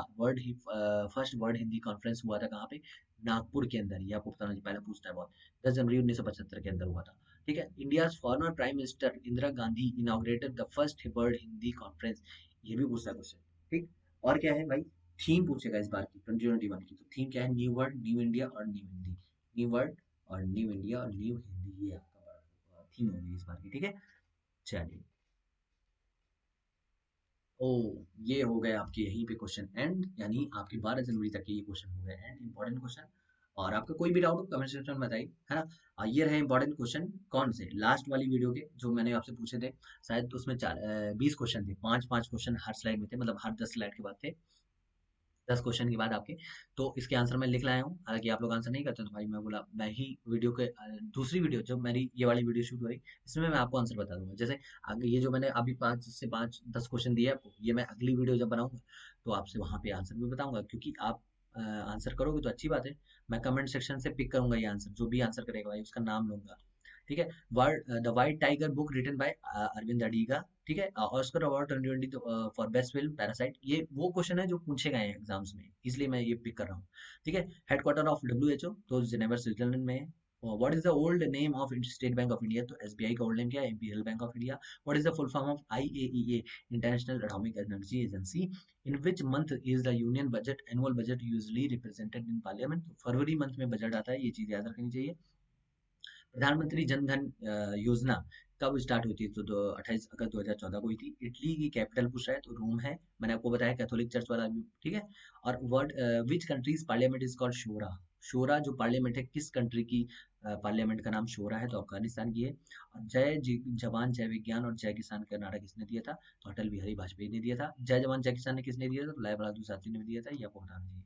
फर्स्ट वर्ल्ड हिंदी कॉन्फ्रेंस हुआ था कहाँ पे? नागपुर के अंदर। ये आपको बताना चाहिए, पहले पूछता है बहुत। 10 जनवरी 1975 के अंदर हुआ था, ठीक है। India former prime minister Indira Gandhi inaugurated the first world Hindi conference. ये भी पूछता है क्वेश्चन, ठीक। और क्या है भाई, थीम पूछेगा इस बार की 2021 की। तो थीम क्या है? न्यू वर्ल्ड, न्यू इंडिया और न्यू हिंदी। न्यू वर्ल्ड और न्यू इंडिया और न्यू हिंदी, ये आपका थीम होगी इस बार की, ठीक है। चलिए, ओ, ये हो गए आपके यहीं पे क्वेश्चन एंड, यानी आपके 12 जनवरी तक के ये क्वेश्चन हो गए एंड, इंपॉर्टेंट क्वेश्चन। और आपका कोई भी डाउट हो कमेंट सेक्शन में बताइए, है ना। ये रहे इंपॉर्टेंट क्वेश्चन कौन से, लास्ट वाली वीडियो के जो मैंने आपसे पूछे थे। शायद तो उसमें 20 क्वेश्चन थे, पांच पांच क्वेश्चन हर स्लाइड में थे, मतलब हर 10 स्लाइड के बाद थे। 10 क्वेश्चन के बाद आपके, तो इसके आंसर मैं लिख लाया हूँ। हालांकि आप लोग आंसर नहीं करते तो भाई मैं बोला मैं ही वीडियो के दूसरी वीडियो जब मेरी ये वाली वीडियो शूट हो रही, इसमें मैं आपको आंसर बता दूंगा। जैसे आगे ये जो मैंने अभी 5 से 5 10 क्वेश्चन दिए आपको, ये मैं अगली वीडियो जब बनाऊंगा तो आपसे वहां पे आंसर भी बताऊंगा, क्योंकि आप आंसर करोगे तो अच्छी बात है। मैं कमेंट सेक्शन से पिक करूंगा ये आंसर, जो भी आंसर करेगा भाई उसका नाम लूंगा, ठीक है। The white tiger book written by Aravind Adiga, ठीक है। Oscar award 2020 for best film Parasite, ये वो क्वेश्चन है जो पूछे गए हैं एग्जाम्स में, इसलिए मैं ये पिक कर रहा हूँ, ठीक है। हेडक्वार्टर ऑफ डब्ल्यूएचओ तो जिनेवर स्विट्जरलैंड में है। What is the old name of state bank of India? तो एसबीआई का ओल्ड नेम क्या है? Imperial bank of India. What is the full form of IAEA, international atomic energy agency? In which month is the union budget, annual budget usually represented in parliament? तो फरवरी month में budget आता है, ये चीज याद रखनी चाहिए। प्रधानमंत्री जन धन योजना कब स्टार्ट हुई थी? तो 28 अगस्त 2014 को हुई थी। इटली की कैपिटल पूछ रहा है तो रोम है, मैंने आपको बताया कैथोलिक चर्च वाला भी, ठीक है। और word, which countries parliament is called Shura? Shura जो पार्लियामेंट है, किस कंट्री की पार्लियामेंट का नाम शोरा है? तो अफगानिस्तान की है। और जवान जय विज्ञान और जय किसान का नारा किसने दिया था? तो अटल बिहारी वाजपेयी ने दिया था। जय जवान जय किसान ने किसने दिया था? तो लाल बहादुर शास्त्री ने दिया था, ये आपको बताना चाहिए।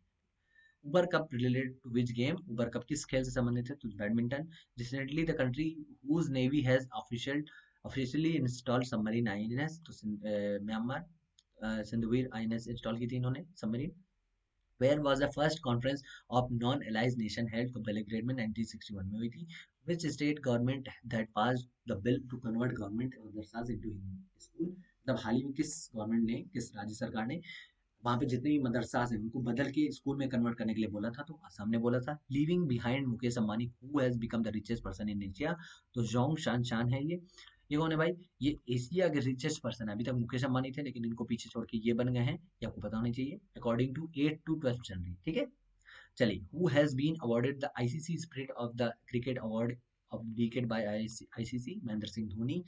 Uber cup related to which game? Uber cup किस खेल से संबंधित है? तो badminton. Recently the country whose navy has officially installed submarine INS, तो म्यांमार। सिंधुवीर आईएनएस इंस्टॉल की थी इन्होंने submarine. Where was the first conference of non एलाइज नेशन हेल्ड? तो बेलग्रेड में 1961 में हुई थी। Which state government that pass the bill to convert government madrasas into school? मतलब हाल ही में किस गवर्नमेंट ने, किस राज्य सरकार ने वहाँ पे जितने भी मदरसास हैं उनको बदल के स्कूल में कन्वर्ट करने के लिए बोला था? तो असम ने बोला था। Living behind Mukesh Ambani, who has become the richest person in Asia? तो जोंग शान शान है ये कौन है भाई? ये एशिया के रिचेस्ट पर्सन है। अभी तक मुकेश अंबानी थे लेकिन इनको पीछे छोड़ के ये बन गए हैं, ये आपको पता होना चाहिए। अकॉर्डिंग टू 8 to 12 जनवरी, ठीक है। चलिए, who has been awarded the ICC spirit of the cricket award of decade by ICC? Mahendra Singh Dhoni.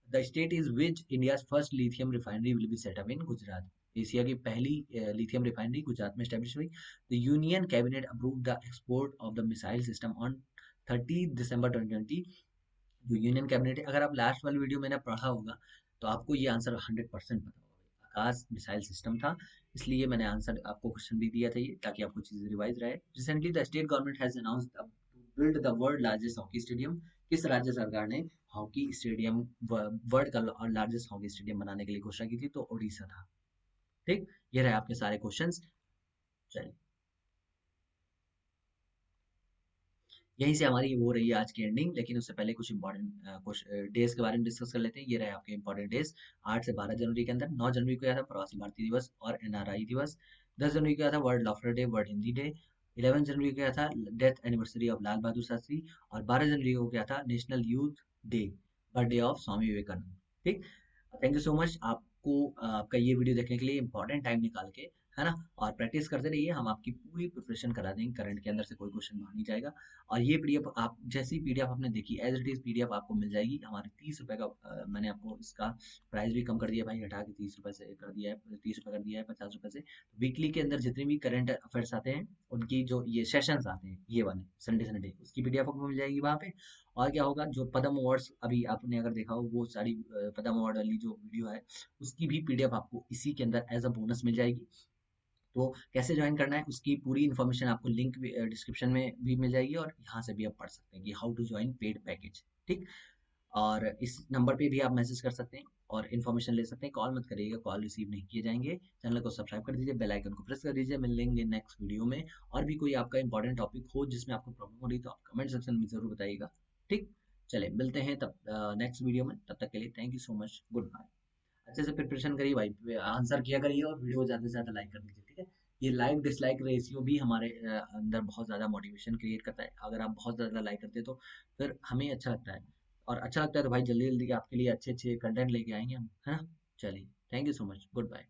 The state is which India's first lithium refinery will be set up in? Gujarat. Asia की पहली lithium refinery Gujarat में establish हुई। The union cabinet approve the export of the missile system on 30 दिसंबर 2020 जो union cabinet है। अगर आप last वाली वीडियो मैंने पढ़ा होगा तो आपको ये आंसर 100% पता होगा। आकाश मिसाइल सिस्टम था, इसलिए मैंने आंसर आपको क्वेश्चन भी दिया था ये, ताकि आपको चीजें रिवाइज रहे। Recently the state government has announced to build the world largest hockey stadium. किस राज्य सरकार ने हॉकी स्टेडियम, वर्ल्ड का लार्जेस्ट हॉकी स्टेडियम बनाने के लिए घोषणा की थी? तो ओडिशा था। ठीक, ये रहे आपके सारे क्वेश्चंस। चलिए, यहीं से हमारी वो रही है आज की एंडिंग, लेकिन उससे पहले कुछ इंपॉर्टेंट कुछ डेज के बारे में डिस्कस कर लेते हैं। ये रहे आपके इंपॉर्टेंट डेज 8 से 12 जनवरी के अंदर। 9 जनवरी को क्या था? प्रवासी भारतीय दिवस और एनआरआई दिवस। 10 जनवरी को क्या था? World laughter day, world Hindi day. 11 जनवरी को क्या था? Death anniversary of Lal Bahadur Shastri. और 12 जनवरी को क्या था? National youth day, birthday of Swami Vivekananda. ठीक, थैंक यू सो मच आपको, आपका ये वीडियो देखने के लिए, इंपॉर्टेंट टाइम निकाल के, है ना। और प्रैक्टिस करते रहिए, हम आपकी पूरी प्रिपरेशन करा देंगे, करंट के अंदर से कोई क्वेश्चन बाहर नहीं जाएगा। और ये पीडीएफ आप, जैसी पीडीएफ आपने देखी एज इट इज पीडीएफ आपको मिल जाएगी। हमारे 30 रुपए का मैंने आपको इसका प्राइस भी कम कर दिया भाई, हटा के 30 रुपए से कर दिया है, 30 रुपए कर दिया है 50 रुपए से। वीकली के अंदर जितने भी करंट अफेयर्स आते हैं, उनकी जो ये सेशंस आते हैं, ये वाले संडे संडे, उसकी पीडीएफ आपको मिल जाएगी वहाँ पे। और क्या होगा, जो पद्म अवार्ड्स अभी आपने अगर देखा हो, वो सारी पद्म अवार्ड वाली जो वीडियो है, उसकी भी पीडीएफ आपको इसी के अंदर एज अ बोनस मिल जाएगी। तो कैसे ज्वाइन करना है उसकी पूरी इन्फॉर्मेशन आपको लिंक डिस्क्रिप्शन में भी मिल जाएगी, और यहाँ से भी आप पढ़ सकते हैं कि how to join paid package. ठीक, और इस नंबर पे भी आप मैसेज कर सकते हैं और इन्फॉर्मेशन ले सकते हैं। कॉल मत करिएगा, कॉल रिसीव नहीं किए जाएंगे। चैनल को सब्सक्राइब कर दीजिए, बेल आइकन को प्रेस कर दीजिए। मिलेंगे नेक्स्ट वीडियो में। और भी कोई आपका इंपॉर्टेंट टॉपिक हो जिसमें आपको प्रॉब्लम हो रही, तो आप कमेंट सेक्शन में जरूर बताइएगा। ठीक, चले मिलते हैं तब नेक्स्ट वीडियो में। तब तक के लिए thank you so much, goodbye. अच्छे से प्रिपरेशन करिए भाई, आंसर किया करिए, और वीडियो को ज़्यादा से ज़्यादा लाइक कर दीजिए। ठीक है, ये लाइक डिसलाइक रेशियो भी हमारे अंदर बहुत ज़्यादा मोटिवेशन क्रिएट करता है। अगर आप बहुत ज़्यादा लाइक करते हैं तो फिर हमें अच्छा लगता है, और अच्छा लगता है तो भाई जल्दी जल्दी आपके लिए अच्छे अच्छे कंटेंट लेके आएंगे हम, है ना। चलिए, thank you so much, good bye.